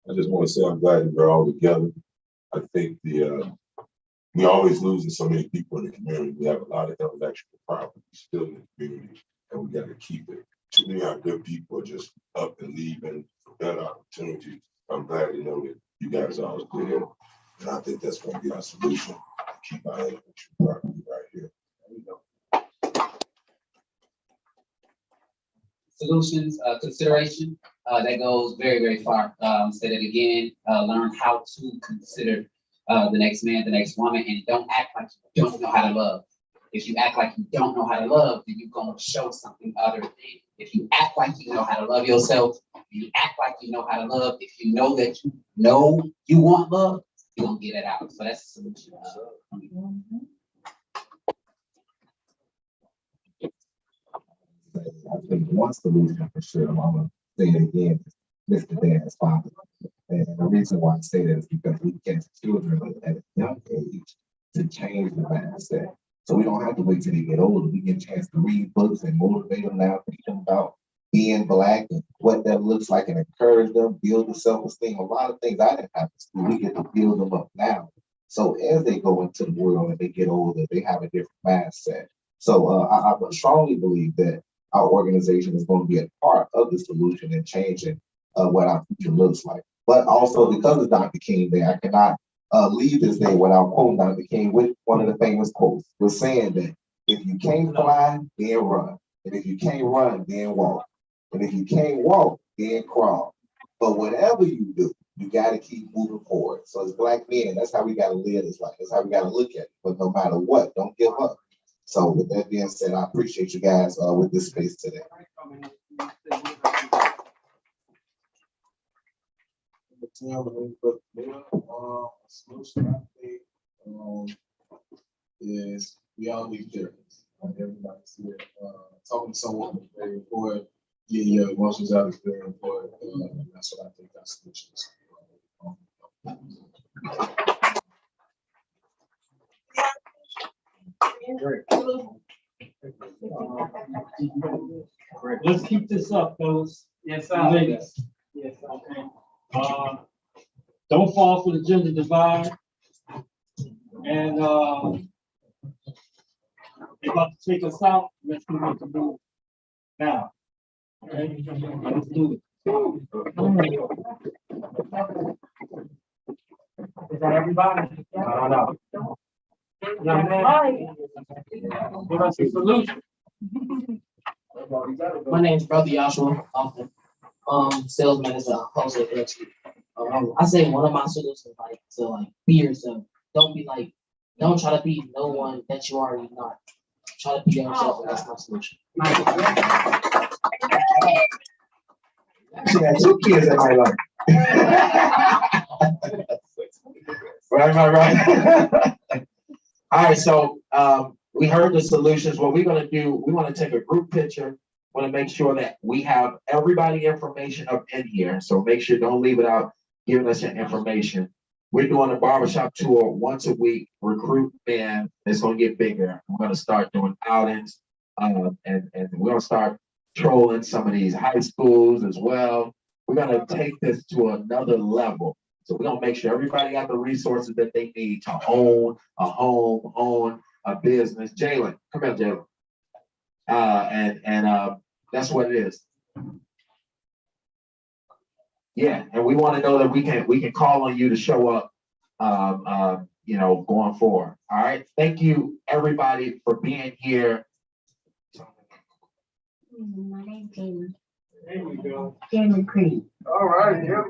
S10: I just want to say I'm glad that we're all together. I think we always losing so many people in the community. We have a lot of intellectual property still in the community, and we got to keep it. Too many of our good people are just up and leaving for better opportunities. I'm glad to know that you guys are always there, and I think that's going to be our solution. Keep our intellectual property right here. There you go.
S9: Solutions, consideration, that goes very, very far. Say that again, learn how to consider the next man, the next woman, and don't act like you don't know how to love. If you act like you don't know how to love, then you're gonna show something other than. If you act like you know how to love yourself, you act like you know how to love, if you know that you know you want love, you're gonna get it out. So that's the solution.
S11: I think one solution for sure, I'm gonna say it again, is Mr. Dad's father. And the reason why I say that is because we catch children at a young age to change the mindset. So we don't have to wait till they get older. We get a chance to read books and motivate them now, teach them about being Black and what that looks like and encourage them, build the self-esteem. A lot of things I didn't have to school, we get to build them up now. So as they go into the world and they get older, they have a different mindset. So I strongly believe that our organization is going to be a part of the solution and changing what our future looks like. But also because of Dr. King Day, I cannot leave this day without quoting Dr. King with one of the famous quotes, was saying that if you can't fly, then run. And if you can't run, then walk. And if you can't walk, then crawl. But whatever you do, you got to keep moving forward. So as Black men, that's how we got to live this life. That's how we got to look at it. But no matter what, don't give up. So with that being said, I appreciate you guys with this space today.
S5: Yeah, but solution I think is we all need therapists. Everybody's here. Talking to someone is very important. Getting your emotions out is very important. That's what I think that solution is.
S3: Let's keep this up, fellas.
S6: Yes,
S3: Ladies.
S6: Yes,
S3: Okay. Don't fall for the gender divide. And they're about to take us out. Let's do what to do now. Okay? Let's do it.
S6: Is that everybody?
S3: No.
S6: Young man. Give us a solution.
S13: My name's Brother Joshua. I'm salesman as a wholesale expert. I say one of my solutions to be yourself. Don't try to be no one that you already not. Try to be yourself, and that's my solution.
S1: She had 2 kids in my life. Right. All right, so we heard the solutions. What we're gonna do, we want to take a group picture. Want to make sure that we have everybody information up in here. So make sure, don't leave it out, giving us your information. We're doing a barbershop tour once a week, recruit band. It's gonna get bigger. We're gonna start doing outings, and we're gonna start trolling some of these high schools as well. We're gonna take this to another level. So we're gonna make sure everybody got the resources that they need to own a home, own a business. Jalen, come here, Jalen. And that's what it is. Yeah, and we want to know that we can call on you to show up, going forward. All right. Thank you, everybody, for being here.
S8: My name's Jamie.
S3: There we go.
S8: Jamie Creed.
S4: All right, yeah.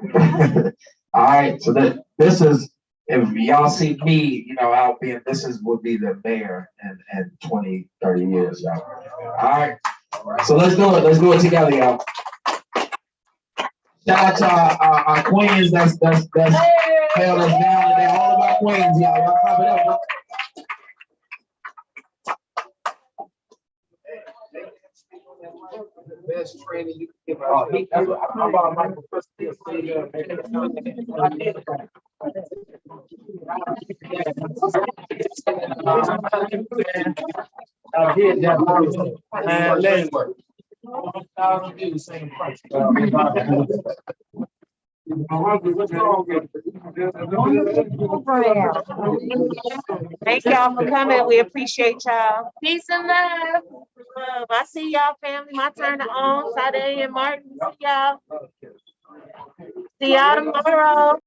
S1: All right. So this is, if y'all see me, out being, would be the mayor in 20, 30 years, y'all. All right. So let's do it. Let's do it together, y'all. Shout out to our queens that's held us down, and they're all of our queens, y'all. Y'all clap it up.
S9: Best training you can give out. That's what I'm about. Michael
S7: Thank y'all for coming. We appreciate y'all.
S8: Peace and love.
S7: I see y'all, family. My turn to own. Saturday and Martin. See y'all. See y'all tomorrow.